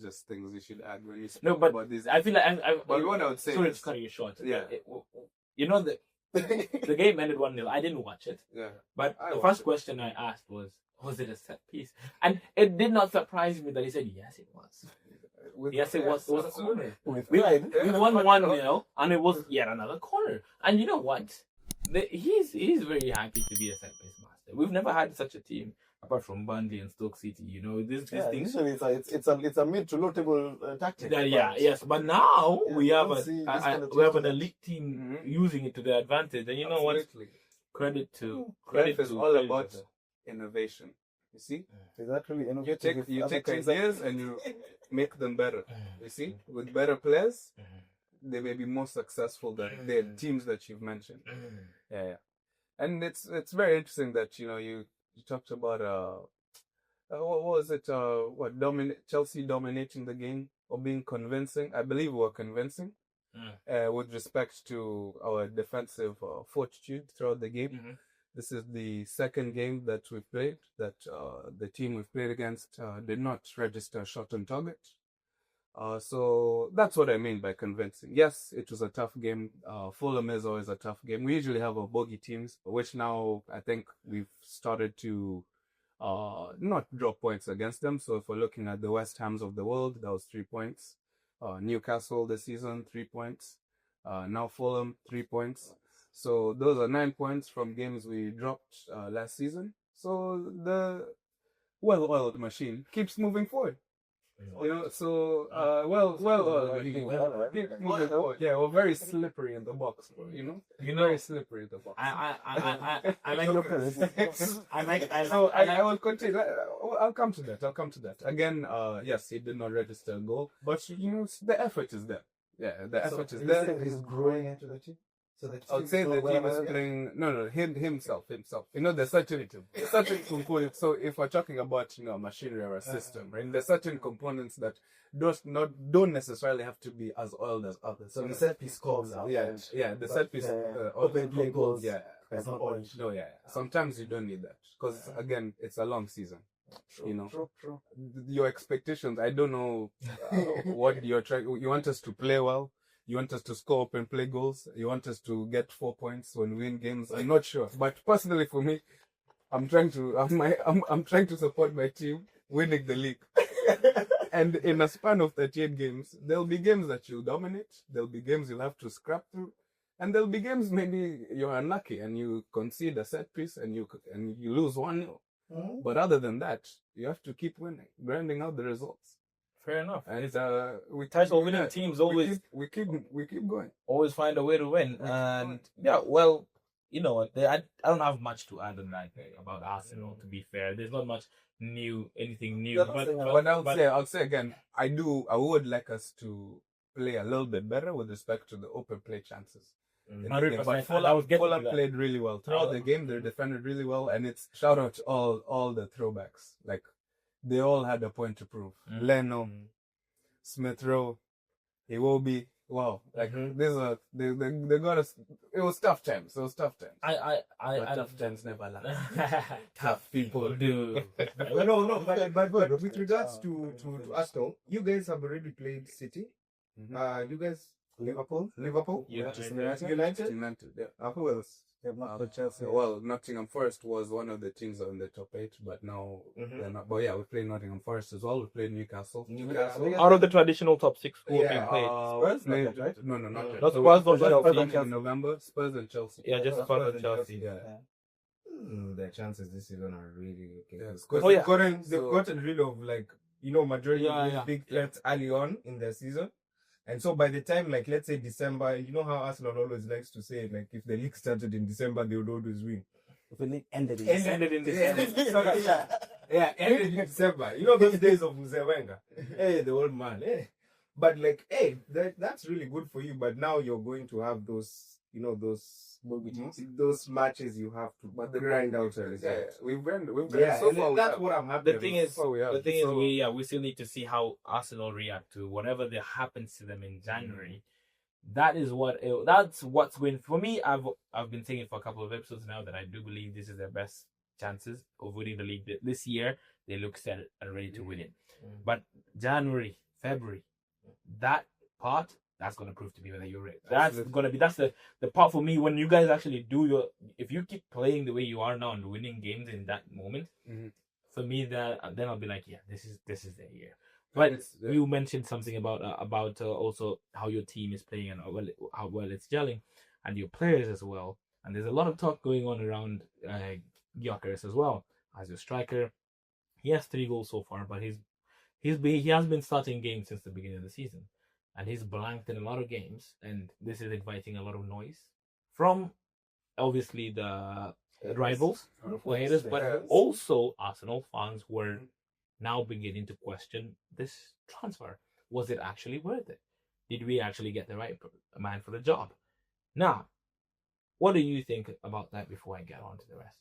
Just things we should add when you speak about this. I feel like but what I would say sorry to cut you short. Yeah. The game ended 1-0. I didn't watch it. Yeah. But the first question I asked was it a set piece? And it did not surprise me that he said yes, it was. It was a corner. We won 1-0 and it was yet another corner. And you know what? he's very happy to be a set piece master. We've never had such a team apart from Burnley and Stoke City. You know, these things. Usually it's a mid to low table tactic. Yes, but now we have we have an elite elite team using it to their advantage. And you know what? Credit to Life is all about innovation. You see, is that really you take ideas and you make them better. You see, with better players, they may be more successful than the teams that you've mentioned. Yeah. And it's very interesting that you talked about what was it? Chelsea dominating the game or being convincing. I believe we were convincing with respect to our defensive fortitude throughout the game. This is the second game that we played that the team we've played against did not register a shot on target. So that's what I mean by convincing. Yes, it was a tough game. Fulham is always a tough game. We usually have our bogey teams, which now I think we've started to not drop points against them. So if we're looking at the West Hams of the world, that was 3 points. Newcastle this season, 3 points. Now Fulham, 3 points. So those are 9 points from games we dropped last season. So the well-oiled machine keeps moving forward. So keep moving forward. Yeah, we're very slippery in the box, bro. Very slippery in the box. I like your I will continue. I'll come to that. Again, yes, he did not register a goal, but the effort is there. Yeah, the effort is there. He's growing into the team. So I would say the team is playing. No, himself. There's certain components. So if we're talking about machinery or a system, right? There's certain components that don't necessarily have to be as oiled as others. So the set piece calls out. Yeah. The set piece open play goals. Yeah, it's not orange. No, yeah. Sometimes you don't need that because again, it's a long season. True. Your expectations. I don't know what you're trying. You want us to play well. You want us to score open play goals. You want us to get 4 points when we win games. I'm not sure, but personally for me, I'm trying to support my team winning the league. And in a span of 38 games, there'll be games that you'll dominate. There'll be games you'll have to scrap through, and there'll be games maybe you're unlucky and you concede a set piece and you lose 1-0. But other than that, you have to keep winning, grinding out the results. Fair enough. And title winning teams always we keep going. Always find a way to win. And yeah, well, you know what? I don't have much to add on that about Arsenal. To be fair, there's not much anything new. But I'll say again, I would like us to play a little bit better with respect to the open play chances. 100%. But Fulham played really well throughout the game. They defended really well, and it's shout out to all the throwbacks. Like they all had a point to prove. Leno, Smith Rowe, Iwobi. Wow, like they got us. It was tough times. Tough times never last. Tough people do. No, but with regards to Arsenal, you guys have already played City. You guys Liverpool, United. Yeah. Who else? Chelsea. Well, Nottingham Forest was one of the teams in the top 8, but now they're not. But yeah, we played Nottingham Forest as well. We played Newcastle. Out of the traditional top 6, who have been played? Spurs played, right? No, not Spurs, not Chelsea. In November, Spurs and Chelsea. Yeah, just Spurs and Chelsea. Yeah. Their chances this season are really okay. Yes, they've gotten rid of majority of these big threats early on in their season. And so by the time, let's say December, you know how Arsenal always likes to say, if the league started in December, they would always win. If the league ended in December. Ended in December. You know those days of Jose Wenger. Hey, the old man. Hey. But that's really good for you. But now you're going to have those matches you have to grind out a result. We've so far. That's what I'm happy. The thing is, we still need to see how Arsenal react to whatever that happens to them in January. That's what's going for me. I've been saying it for a couple of episodes now that I do believe this is their best chances of winning the league this year. They look set and ready to win it. But January, February, that part. That's going to prove to be whether you're right. That's the part for me when you guys actually if you keep playing the way you are now and winning games in that moment, for me then I'll be like, yeah, this is their year. But you mentioned something about also how your team is playing and how well it's gelling, and your players as well. And there's a lot of talk going on around Gyökeres as well as your striker. He has 3 goals so far, but he has been starting games since the beginning of the season, and he's blanked in a lot of games, and this is inviting a lot of noise from obviously the rivals, the haters, but also Arsenal fans were now beginning to question this transfer. Was it actually worth it? Did we actually get the right man for the job? Now, what do you think about that before I get on to the rest?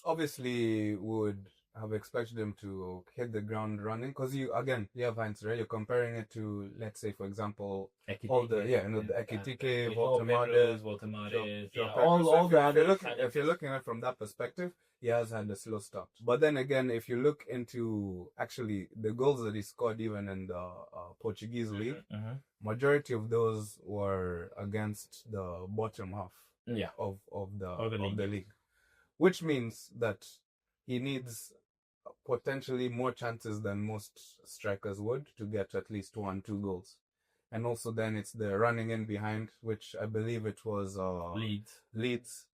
Obviously, would have expected him to hit the ground running because you have Heinz, right? You're comparing it to, let's say, for example, all the the Ekitike, Voltemades, all that. If you're looking at it from that perspective, he has had a slow start. But then again, if you look into actually the goals that he scored even in the Portuguese league, majority of those were against the bottom half of the league, which means that he needs potentially more chances than most strikers would to get at least 1-2 goals. And also then it's the running in behind, which I believe it was Leeds.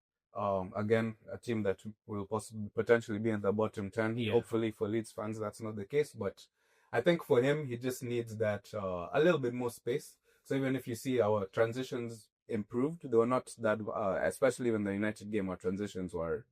Again, a team that will potentially be in the bottom 10. Yeah. Hopefully for Leeds fans, that's not the case. But I think for him, he just needs that a little bit more space. So even if you see our transitions improved, they were not that, especially in the United game, our transitions were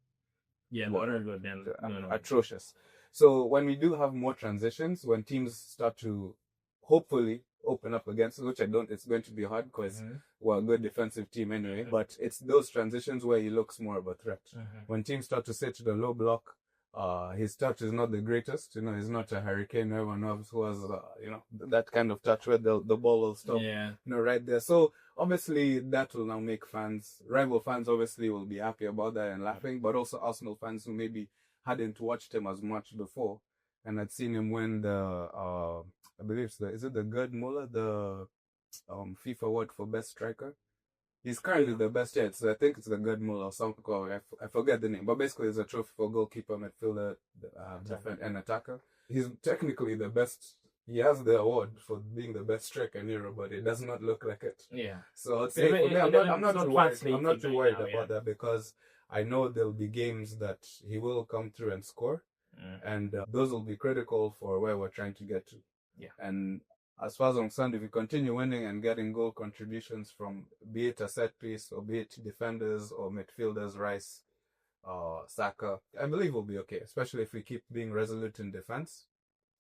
atrocious. So when we do have more transitions, when teams start to hopefully open up against us, which it's going to be hard because we're a good defensive team anyway, but it's those transitions where he looks more of a threat. When teams start to sit to the low block, his touch is not the greatest. He's not a hurricane. Everyone knows who has, that kind of touch where the ball will stop, right there. So obviously that will now make rival fans obviously will be happy about that and laughing, but also Arsenal fans who maybe hadn't watched him as much before and had seen him win the, I believe is it the Gerd Muller, the FIFA award for best striker? He's currently the best yet, so I think it's the Gerd Muller or something. I forget the name, but basically it's a trophy for goalkeeper, midfielder, and attacker. He's technically the best. He has the award for being the best striker in Europe, but it does not look like it. Yeah. So I'd say for me, I'm not too worried about that because I know there'll be games that he will come through and score, and those will be critical for where we're trying to get to. Yeah. And as far as I'm concerned, if we continue winning and getting goal contributions from be it a set piece or be it defenders or midfielders, Rice, Saka, I believe we'll be okay, especially if we keep being resolute in defense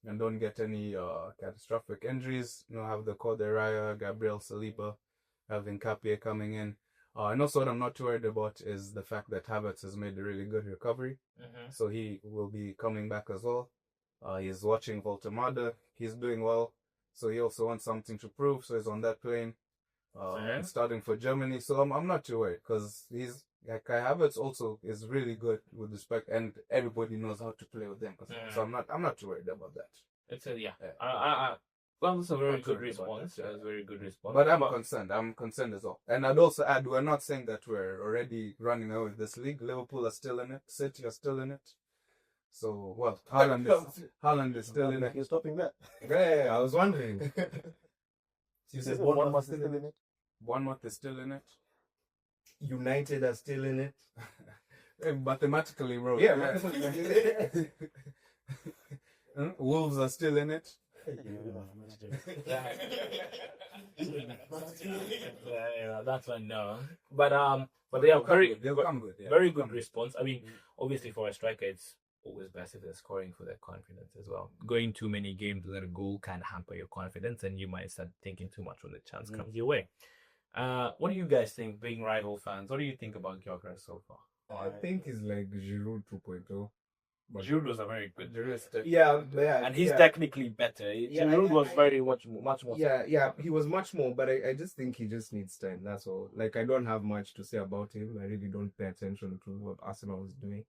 and don't get any catastrophic injuries. Have the Corderaya, Gabriel Saliba, having Kapie coming in. And also what I'm not too worried about is the fact that Havertz has made a really good recovery. So he will be coming back as well. He's watching Voltemade. He's doing well. So he also wants something to prove. So he's on that plane. Starting for Germany. So I'm not too worried because Kai Havertz also is really good with respect, and everybody knows how to play with them. So I'm not too worried about that. It's well, that's a very good response. That's a very good response. But I'm concerned. I'm concerned as well. And I'd also add, we're not saying that we're already running away with this league. Liverpool are still in it. City are still in it. So, well, Haaland is still in it. You're stopping that. Yeah, I was wondering. You said Bournemouth is still in it? Bournemouth is still in it. United are still in it. Mathematically, bro. Yeah. Wolves are still in it. That's one no. But they are they'll come good. Yeah. Very good response. I mean, obviously for a striker, it's always best if they're scoring for their confidence as well. Going too many games without a goal can hamper your confidence, and you might start thinking too much when the chance comes your way. What do you guys think, being rival fans? What do you think about Gyökeres so far? I think he's like Giroud 2.0. But Giroud was a very good. And he's technically better. Giroud was very much more. Yeah, he was much more. But I just think he just needs time. That's all. Like, I don't have much to say about him. I really don't pay attention to what Arsenal is doing.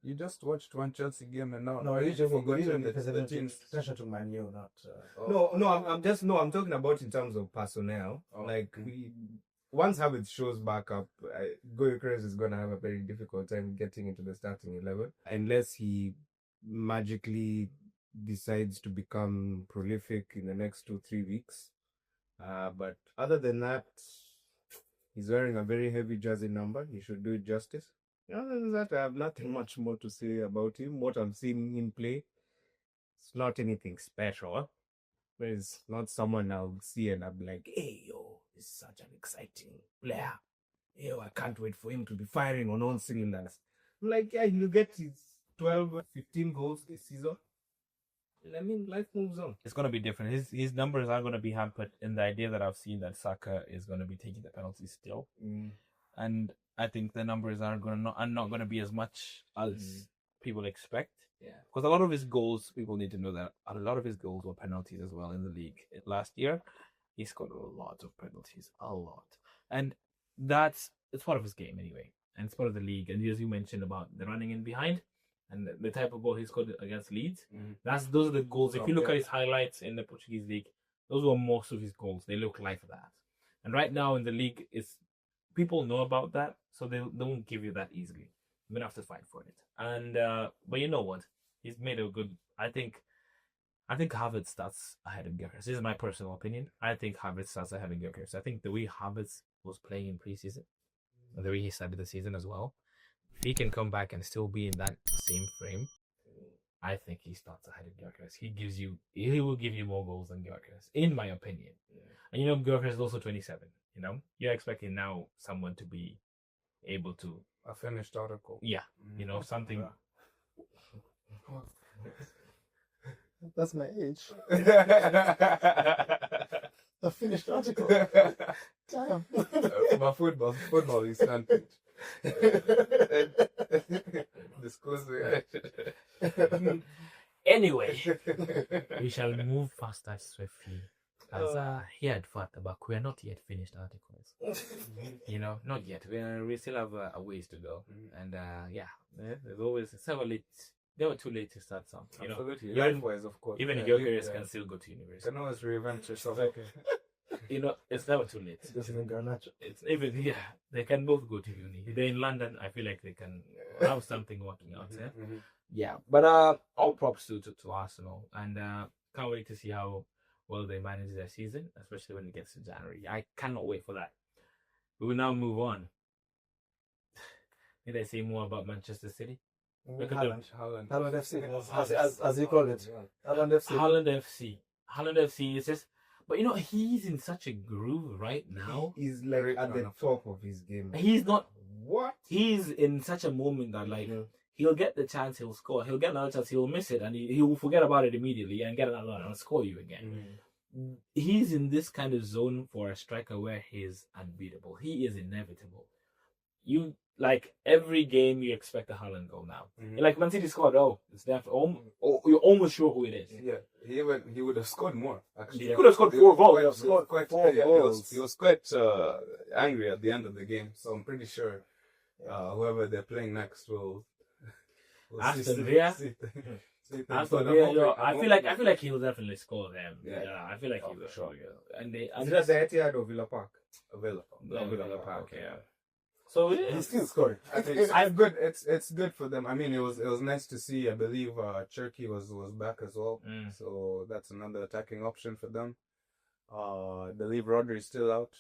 You just watched one Chelsea game and now. No, you forgotten the team's attention to Man U, not. I'm talking about in terms of personnel. Once Havertz shows back up, Gyökeres is going to have a very difficult time getting into the starting 11 unless he magically decides to become prolific in the next 2-3 weeks. But other than that, He's wearing a very heavy jersey number. He should do it justice. Other than that, I have nothing much more to say about him. What I'm seeing him play, it's not anything special. But it's not someone I'll see and I'll be like, hey, yo, he's such an exciting player. Yo, I can't wait for him to be firing on all cylinders. I'm like, yeah, he'll get his 12, 15 goals this season. I mean, life moves on. It's going to be different. His numbers are going to be hampered in the idea that I've seen that Saka is going to be taking the penalties still. And I think the numbers are not going to be as much as people expect. Yeah. Because a lot of his goals, people need to know that a lot of his goals were penalties as well in the league. Last year, he scored a lot of penalties. A lot. And it's part of his game anyway. And it's part of the league. And as you mentioned about the running in behind and the type of goal he scored against Leeds, those are the goals. If you look at his highlights in the Portuguese league, those were most of his goals. They look like that. And right now in the league, people know about that, so they won't give you that easily. You're gonna have to fight for it. And but you know what? He's made a good. I think Havertz starts ahead of Gyökeres. This is my personal opinion. I think Havertz starts ahead of Gyökeres. I think the way Havertz was playing in preseason, the way he started the season as well, if he can come back and still be in that same frame, I think he starts ahead of Gyökeres. He will give you more goals than Gyökeres, in my opinion. And you know, Gyökeres is also 27. You know, you're expecting now someone to be able to A finished article. Yeah, you know, something. That's my age. A finished article. Damn. My football is standard. Disclosure. Anyway, we shall move faster swiftly. As he had thought about, we are not yet finished articles. You know, not yet. We still have a ways to go. And there's always never too late to start something. You know, Absolutely. Likewise, of course. even Gyökeres can still go to You university. can always reinvent yourself. You know, it's never too late. Just in Garnacho. It's even they can both go to uni. They're in London. I feel like they can have something working out. Yeah, but all props to Arsenal, and can't wait to see how well they manage their season, especially when it gets to January. I cannot wait for that. We will now move on. Did I say more about Manchester City? Look at them. Haaland FC, as you call it. Haaland FC. Haaland FC is just, but you know, he's in such a groove right now. He's like at the top of his game. He's not. What? He's in such a moment that he'll get the chance, he'll score. He'll get another chance, he'll miss it, and he will forget about it immediately and get another one and score you again. He's in this kind of zone for a striker where he's unbeatable. He is inevitable. You like every game you expect a Haaland goal now. Like Man City scored, it's there. You're almost sure who it is. Yeah, he would have scored more. Actually, He could have scored 4 goals. He was quite angry at the end of the game. So I'm pretty sure whoever they're playing next will Aston Villa. Aston Villa. I feel like he'll definitely score them. Yeah, I feel like he will. Sure. And Is that the Etihad or Villa Park? Villa Park. Okay. So He's still scoring. I think it's good. It's good for them. I mean, it was nice to see. I believe Cherky was back as well. So that's another attacking option for them. I believe Rodri is still out.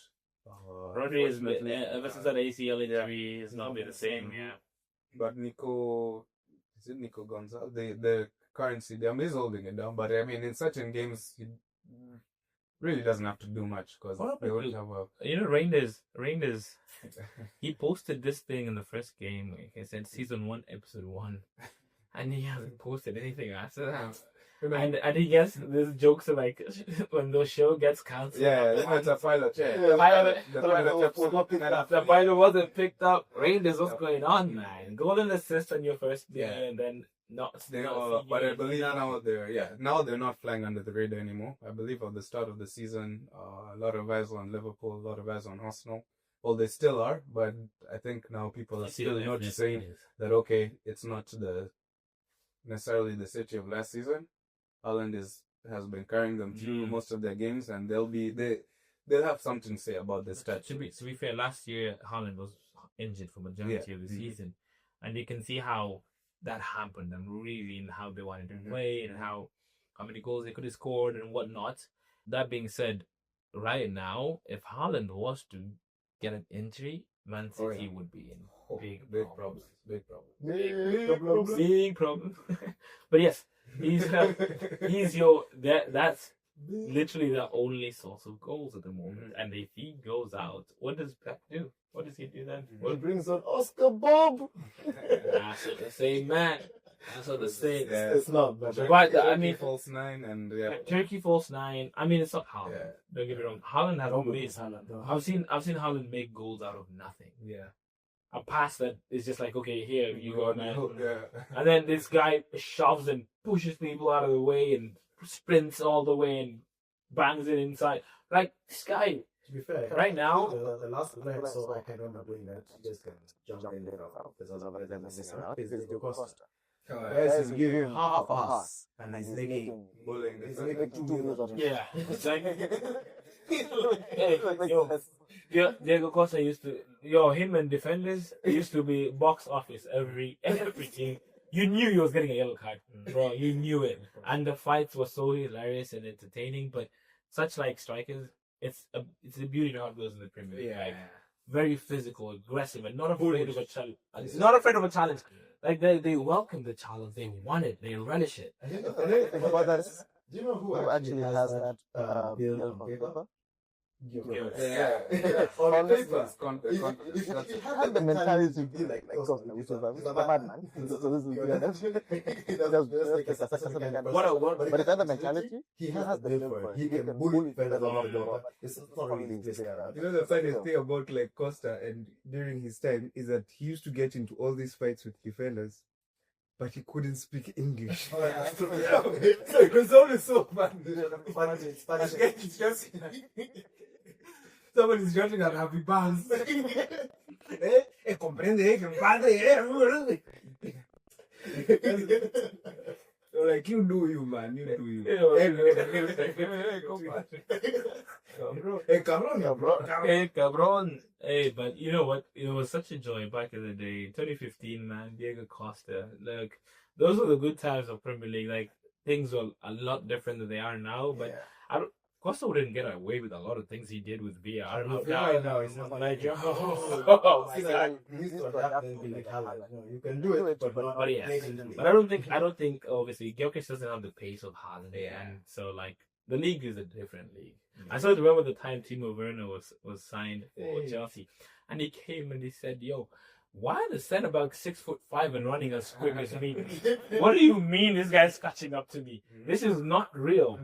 Rodri is ever since that ACL injury, it's not been the same. Yeah. But Nico Gonzalez, the currency them is holding it down. But I mean, in certain games, he really doesn't have to do much because they wouldn't have a. You know, Reinders, he posted this thing in the first game. Like I said, season 1, episode 1, and he hasn't posted anything after that. And he gets these jokes like when the show gets cancelled. It's a pilot. The pilot wasn't picked up. Reinders, what's going on, man? Golden assist on your first day, and then not. But I believe now they're not flying under the radar anymore. I believe at the start of the season, a lot of eyes on Liverpool, a lot of eyes on Arsenal. Well, they still are, but I think now people are still noticing that it's not necessarily the City of last season. Haaland has been carrying them through most of their games, and they'll have something to say about this touch. To be fair, last year Haaland was injured for majority of the season, and you can see how that happened and really in how they wanted to play and how many goals they could have scored and whatnot. That being said, right now, if Haaland was to get an injury, Man City would be in big problems. Big problems. But yes, he's your that's literally the only source of goals at the moment. And if he goes out, what does Pep do? What does he do then? He brings on Oscar Bob. That's what the same man. That's what the same. Yeah. It's not, but I mean, false 9 and Turkey false 9. I mean, it's not Haaland. Yeah. Don't get me wrong. Haaland has Don't made. miss Haaland, though. I've seen Haaland make goals out of nothing. yeah. A pass that is just like, okay, here you go, man. Yeah. And then this guy shoves and pushes people out of the way and sprints all the way and bangs it inside. Like this guy, to be fair, right now, the last time I saw I can remember doing that, just can jump in there because otherwise I'm missing out. Is the Costa. Guys will give him half a pass and he's making Bullying he's making 2 minutes out of it. yeah, it's like, hey, yo, Diego Costa used to, him and defenders used to be box office every team. You knew he was getting a yellow card, bro. You knew it, and the fights were so hilarious and entertaining. But such like strikers, it's the beauty of how it goes in the Premier League. Like, very physical, aggressive, and not afraid of a challenge. Not afraid of a challenge. Like they welcome the challenge, they want it, they relish it. Another thing about that is, do you know who actually has that bill on paper? Yeah. On This paper. was If you have the mentality to be like Costa, which is a madman, so this is but if you have the mentality, he has the bill for it. He can bully defenders around the world. It's not really this guy around. You know the funniest thing about like Costa and during his time is that he used to get into all these fights with defenders, but he couldn't speak English. It was always so fun. It's just somebody's shouting at Happy Bands. Comprende, compadre. So like you do you, man. You do you. Hey, cabrón. Hey, cabron. Hey, but you know what? It was such a joy back in the day. 2015, man. Diego Costa. Like, those were the good times of Premier League. Like, things were a lot different than they are now. But Costa wouldn't get away with a lot of things he did with VAR. No, it's not like Oh, my God. You can do it, But yeah, but I don't think obviously Gyökeres doesn't have the pace of Haaland, and so like the league is a different league. I still remember the time Timo Werner was signed for Chelsea, and he came and he said, "Yo, why are the centre back 6'5" and running as quick as me? What do you mean this guy's catching up to me? This is not real."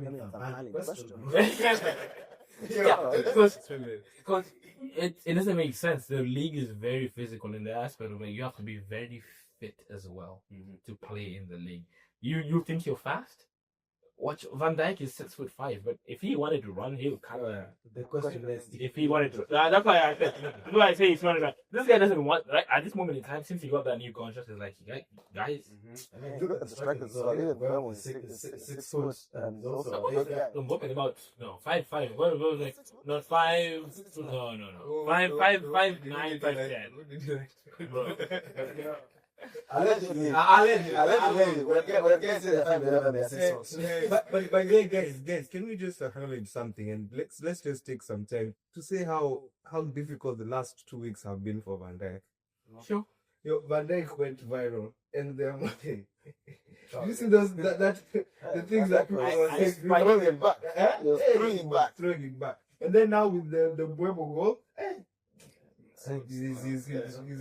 Because it doesn't make sense. The league is very physical in the aspect of you have to be very fit as well to play in the league. You think you're fast? Watch, Van Dijk is 6'5", but if he wanted to run, he would kind of. The question is, If he wanted to, that's why I say he's running. This guy doesn't want. Right at this moment in time, since he got that new contract, it's like, guys. look at the strikers. So even Werner was 6 foot, and also I'm talking about 5'5". What was like not 5? No. 5'9", 5'10". Bro. Allegedly. We're getting to the time they're 6 foot. But guys, can we just acknowledge something and let's just take some time to say how difficult the last 2 weeks have been for Van Dijk. Sure. Van Dijk went viral, and you see those the things that people were saying, throwing it back, and then now with the Mbeumo goal,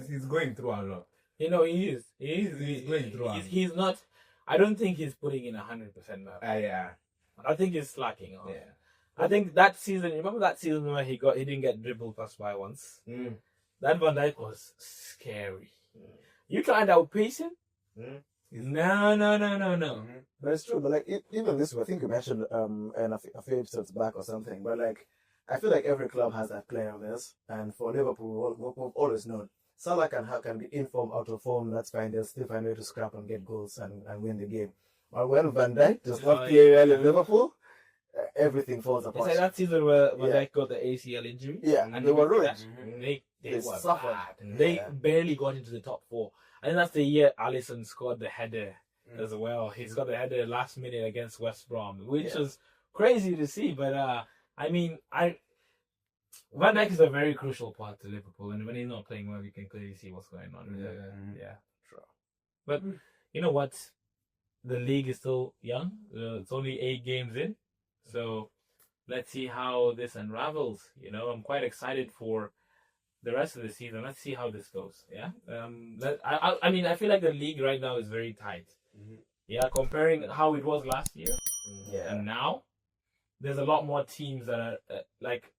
he's going through a lot. He is. He's going through. He's not. I don't think he's putting in 100% now. I think he's slacking off. Yeah. I think that season. Remember that season where he didn't get dribbled past by once. That Van Dijk was scary. You tried to outpace him? No. But it's true. But like even this, I think you mentioned and a few episodes back or something. But like I feel like every club has that player of theirs, and for Liverpool, we've always known Salah can be in form, out of form. That's fine. They'll still find a way to scrap and get goals and win the game. But when Van Dijk does not play well in Liverpool, everything falls apart. It's like that season where Van Dijk got the ACL injury. Yeah, and they were ruined. They were suffered. bad. They barely got into the top 4. I think that's the year Alisson scored the header as well. He's got the header last minute against West Brom, which was crazy to see. But I mean, Van Dijk is a very crucial part to Liverpool, and when he's not playing well, you can clearly see what's going on. Yeah. True. But you know what? The league is still young. It's only 8 games in, so let's see how this unravels. You know, I'm quite excited for the rest of the season. Let's see how this goes. Yeah. I mean, I feel like the league right now is very tight. Yeah, comparing how it was last year and now, there's a lot more teams that are like.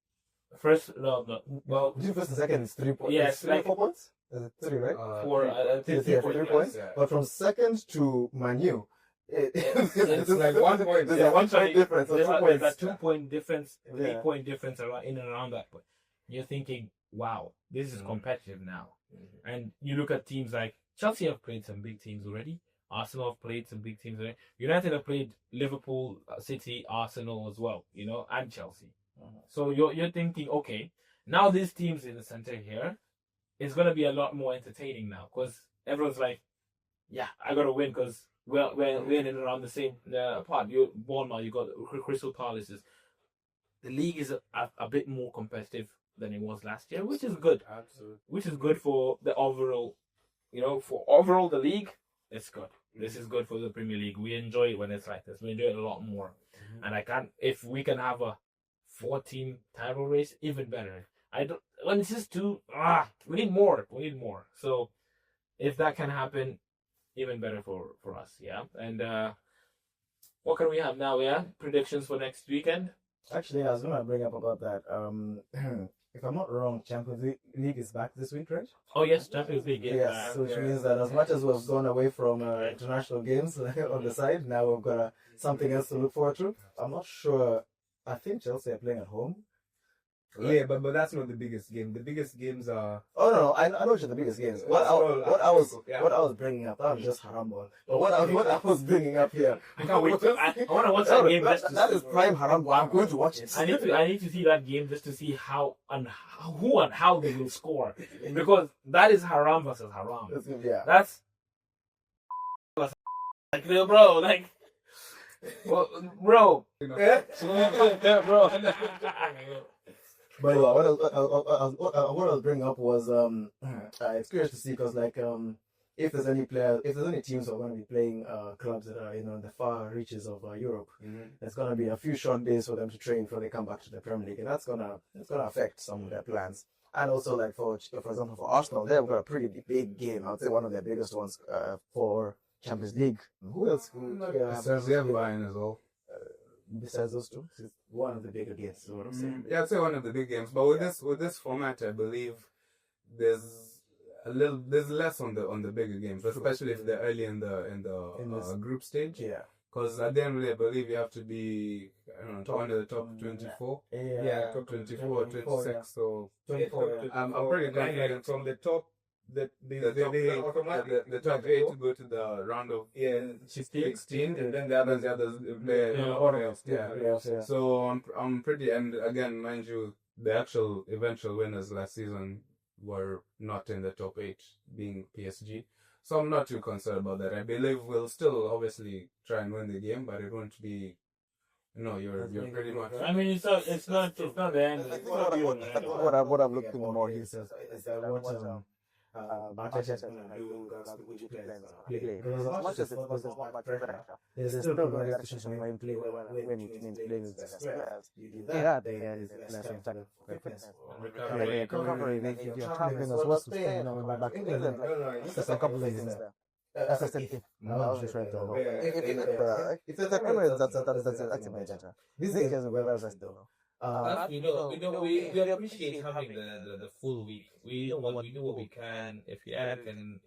First, well, first and second is 3 points. Yes, like 4 points. Is it 3, right? 3 points. Yeah. But from second to Manu, it's like 1 point. There's a 1 point difference. There's a 2 point difference, 8 Yeah. point difference around in and around that. But you're thinking, wow, this is competitive now. And you look at teams like Chelsea have played some big teams already. Arsenal have played some big teams already. United have played Liverpool, City, Arsenal as well, you know, and Chelsea. So you're thinking, okay, now these teams in the center here, it's gonna be a lot more entertaining now because everyone's like, yeah, I gotta win because we're in and around the same part. You Bournemouth, you got Crystal Palaces. The league is a bit more competitive than it was last year, which is good. Absolutely. Which is good for the overall, you know, for overall the league. It's good. This is good for the Premier League. We enjoy it when it's like this. We enjoy it a lot more. And if we can have a 4-team title race, even better. When it's just 2, we need more. So if that can happen, even better for us, yeah. And what can we have now? Yeah, predictions for next weekend. Actually, I was gonna bring up about that. If I'm not wrong, Champions League is back this week, right? Oh yes, Champions League. Yes, which means that as much as we've gone away from international games on the side, now we've got something else to look forward to. I'm not sure. I think Chelsea are playing at home. Yeah, but that's not the biggest game. The biggest games are. Oh no, I know which are the biggest games. What I was bringing up, that was just haram ball. But what I was bringing up here, I can't wait. I want to watch that game. That is prime haram ball. I'm going to watch it. I need to see that game just to see how they will score, because that is haram versus haram. Yeah. That's like, bro, like. Well, bro. Yeah, bro. But yeah, what I was bringing up was it's curious to see because if there's any teams that are going to be playing clubs that are in the far reaches of Europe, there's going to be a few short days for them to train before they come back to the Premier League, and that's gonna affect some of their plans. And also, like for example, for Arsenal, they've got a pretty big game. I would say one of their biggest ones for Champions League. Who else? They have Bayern as well. Besides those two, it's one of the bigger games. Is what I'm saying. Yeah, I'd say one of the big games. But with this format, I believe there's less on the bigger games, especially if they're early in the group stage. Yeah. Because at the end of the day, I believe you have to be, I don't know, one of the top 24. Yeah, top 24, 26. Yeah. So 24. I'm pretty confident from the top. The top 8 to go to the round of 16, and then the others play. So I'm pretty, and again, mind you, the actual eventual winners last season were not in the top 8, being PSG. So I'm not too concerned about that. I believe we'll still obviously try and win the game, but it won't be. No, you're pretty much. I mean, it's not the end. What I'm looking more here is what Manchester play. Because as much as it was much better, there's still no restriction when play when it means playing with best players. Yeah, there is less recovery. If you're champion as well, to stay back in England, there's a couple of things there. That's a thing. No, just right though. If there's a camera, that's a major. This thing is where else though. We appreciate having the full week. We do what we can. If we can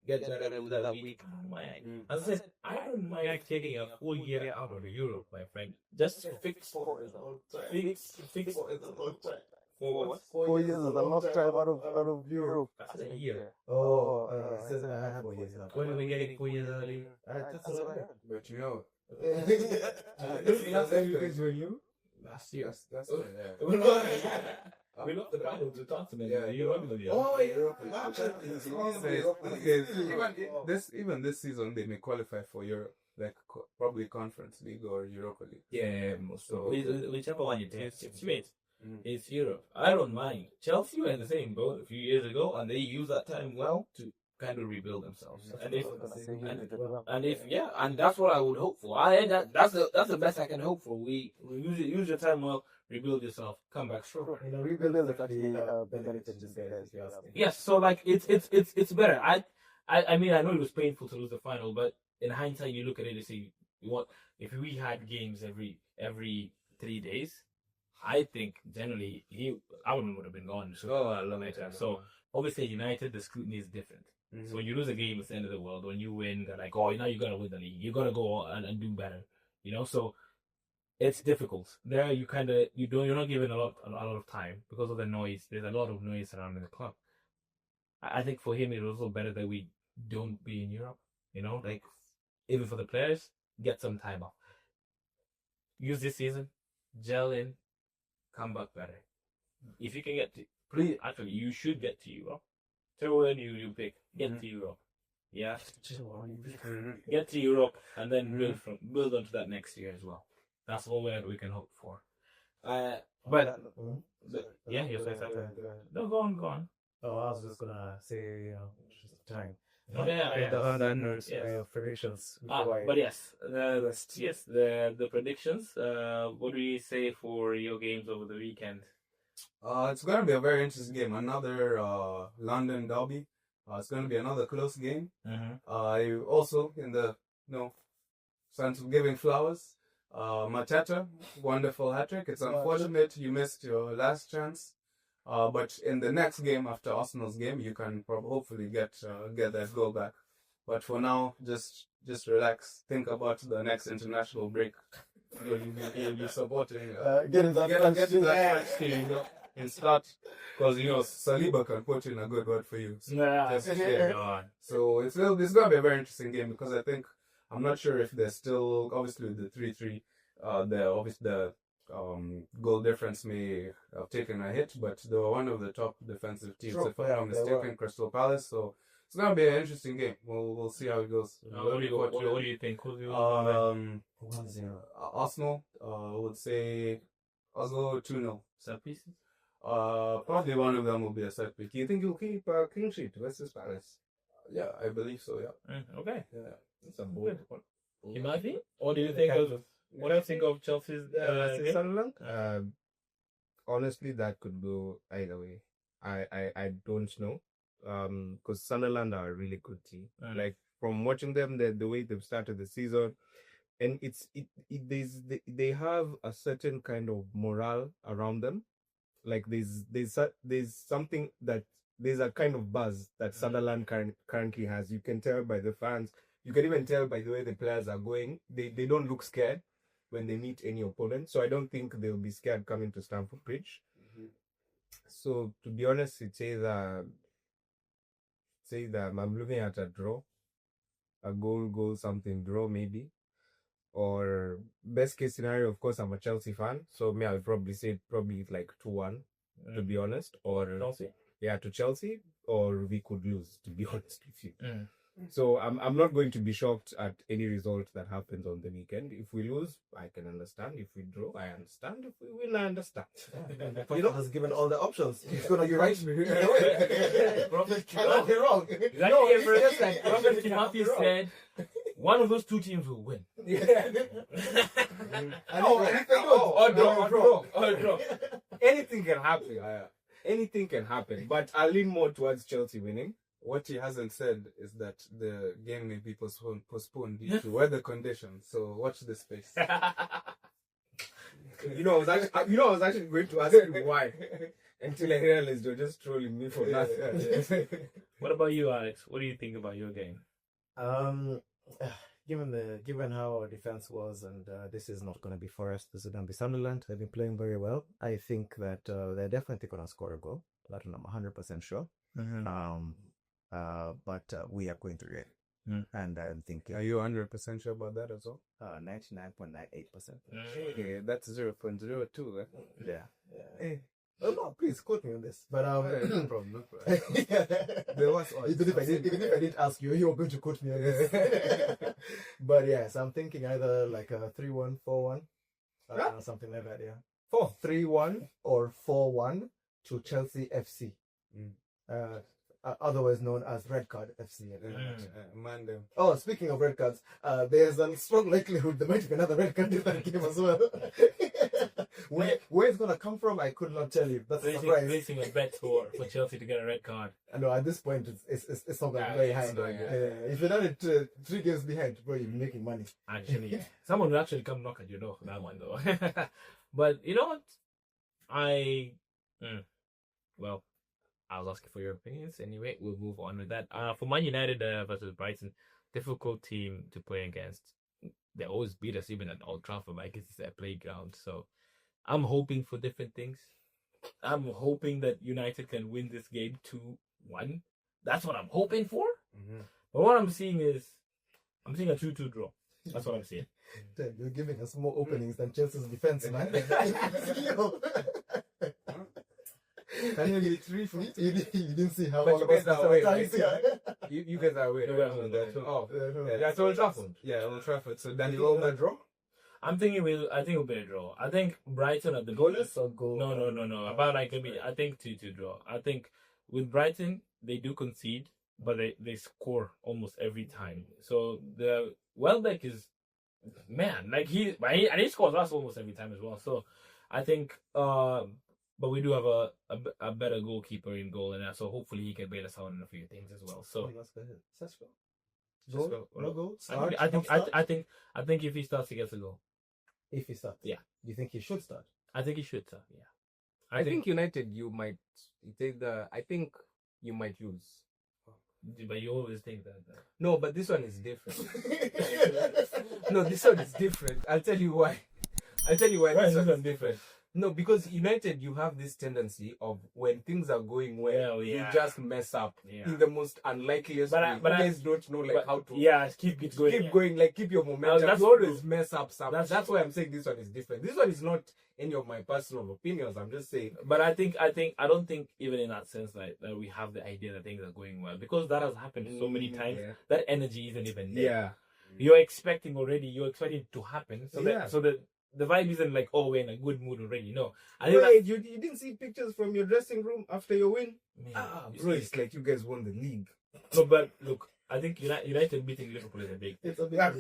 get better with that week, as I said, I don't mind taking a full year out of Europe, my friend. Just fix for what? 4 years is a long time out of Europe. That's a year. Oh, it says I have 4 years now. When are we getting 4 years early? That's what I heard. But you know, Last year. that's We lost the battle to Tottenham. Yeah, you remember the even this season they may qualify for Europe, like probably Conference League or Europa League. Yeah, so whichever one you take. Wait, It's Europe. I don't mind. Chelsea were in the same boat a few years ago, and they used that time well to kind of rebuild themselves. And that's what I would hope for. That's the best I can hope for. We use your time well, rebuild yourself, come back strong. Rebuilding the benefit just guys. Yes, so like it's better. I mean I know it was painful to lose the final, but in hindsight you look at it and say, what if we had games every 3 days? I think generally I would have been gone so long later. So obviously United, the scrutiny is different. So when you lose a game, it's the end of the world. When you win, they're like, oh, now you gotta win the league. You gotta go and do better. So it's difficult. There you're not given a lot of time because of the noise. There's a lot of noise surrounding the club. I think for him it was also better that we don't be in Europe. Like even for the players, get some time off. Use this season, gel in, come back better. If you can you should get to Europe. Throw in you pick. Get to Europe. Yeah. Get to Europe and then build onto that next year as well. That's all we can hope for. You're saying something. No, go on. Oh, I was just gonna say, just time. The others, predictions. But yes, the predictions. What do you say for your games over the weekend? It's going to be a very interesting game. Another London derby. It's going to be another close game. Also, in the sense of giving flowers, Mateta, wonderful hat-trick. It's unfortunate you missed your last chance. But in the next game after Arsenal's game, you can hopefully get that goal back. But for now, just relax. Think about the next international break. You'll be supporting. Get that French team, and start, because Saliba can put in a good word for you. So it's gonna be a very interesting game because I'm not sure if they're still obviously the 3-3. The goal difference may have taken a hit, but they were one of the top defensive teams, if I'm not mistaken, Crystal Palace. So it's gonna be an interesting game. We'll see how it goes. What do you think? Arsenal, I would say I'll go 2-0. Set pieces? Probably one of them will be a set piece. Do you think you'll keep a clean sheet versus Palace? Yeah, I believe so. Yeah. Okay. Yeah. That's a bold one. You might be? Or do you think what do you think of Chelsea's Sunderland? Honestly, that could go either way. I don't know. Because Sunderland are a really good team. Like from watching them, the way they've started the season, and they have a certain kind of morale around them. Like there's something that there's a kind of buzz that Sunderland currently has. You can tell by the fans. You can even tell by the way the players are going. They don't look scared when they meet any opponent. So I don't think they'll be scared coming to Stamford Bridge. So to be honest, it's either I'm looking at a draw, a goal something draw maybe, or best case scenario. Of course, I'm a Chelsea fan, so I'll probably say like 2-1 to be honest, or Chelsea? Yeah, to Chelsea, or we could lose, to be honest with you. So I'm not going to be shocked at any result that happens on the weekend. If we lose, I can understand. If we draw, I understand. If we win, I understand. Has given all the options. He's gonna be right. Prophet Cannot be wrong. Prophet Matthew said, one of those two teams will win. Or draw. Anything can happen. Anything can happen. But I lean more towards Chelsea winning. What he hasn't said is that the game may be postponed due to weather conditions. So watch this space. I was actually going to ask you why, until I realized you're just trolling me for nothing. What about you, Alex? What do you think about your game? Given how our defense was, and this is not going to be Forest, this is going to be Sunderland. They've been playing very well. I think that they're definitely going to score a goal. That I'm 100% sure. But we are going to win. And I'm thinking. Are you 100% sure about that as well? 99.98%. Okay, that's 0.02. Eh? Yeah. Hey. Oh, no, please quote me on this. But no problem. There was even if I didn't ask you, you were going to quote me on this. But yes, I'm thinking either like a 3-1, 4-1, something like that. Yeah. 3-1 or 4-1 to Chelsea FC. Otherwise known as Red Card FC. Man, them. Oh, speaking of red cards, there's a strong likelihood there might be another red card in that game as well. Where it's gonna come from, I could not tell you. That's a surprise. Placing a bet for Chelsea to get a red card. I know at this point it's not very high. If you're not at 3 games behind, bro, you're making money. Actually, someone will actually come knock at your door for that one though. But you know what? Well, I was asking for your opinions. Anyway, we'll move on with that. For Man United versus Brighton, difficult team to play against. They always beat us even at Old Trafford, but I guess it's their playground. So I'm hoping for different things. I'm hoping that United can win this game 2-1. That's what I'm hoping for. But what I'm seeing a 2-2 draw. That's what I'm seeing. You're giving us more openings than Chelsea's defense, man. Can you get 3 from you didn't see how But all you of us guys are away, are right? You guys are away. That's Old Trafford. Yeah, Old Trafford. So then you all that draw? I think it'll be a draw. I think Brighton at the Goalless or goal? No. About I think 2-2 draw. I think with Brighton they do concede, but they score almost every time. So the Welbeck is he scores us almost every time as well. So I think but we do have a better goalkeeper in goal, and so hopefully he can bail us out on a few things as well. So No goal. I think if he starts, he gets a goal. If he starts, Yeah. You think he should start? I think he should start. Yeah. I think United, you might lose. But you always think that. No, but this one is different. No, this one is different. I'll tell you why. This one is different. No, because United, you have this tendency of when things are going well, you just mess up in the most unlikeliest way. But you guys don't know how to. Yeah, keep going. Like keep your momentum. You always mess up something. That's why I'm saying this one is different. This one is not any of my personal opinions. I'm just saying. But I don't think even in that sense that we have the idea that things are going well, because that has happened so many times. That energy isn't even there. Yeah. You're expecting it to happen. So the vibe isn't like, oh, we're in a good mood already. No. Wait, you didn't see pictures from your dressing room after your win? Bro, it's like you guys won the league. No, but look, I think United beating Liverpool is a big thing. It's a big It's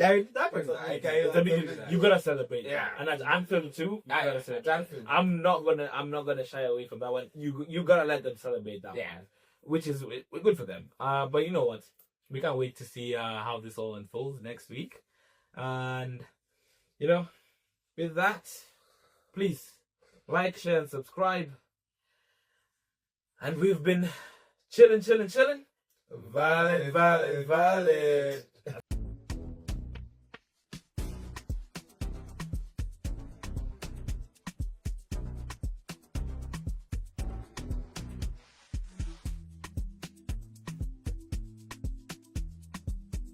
a big thing. You gotta celebrate. Yeah. And at Anfield too, you gotta celebrate. I'm not gonna shy away from that one. You gotta let them celebrate that one. Which is good for them. But you know what? We can't wait to see how this all unfolds next week. And with that, please like, share, and subscribe. And we've been chilling. Valid.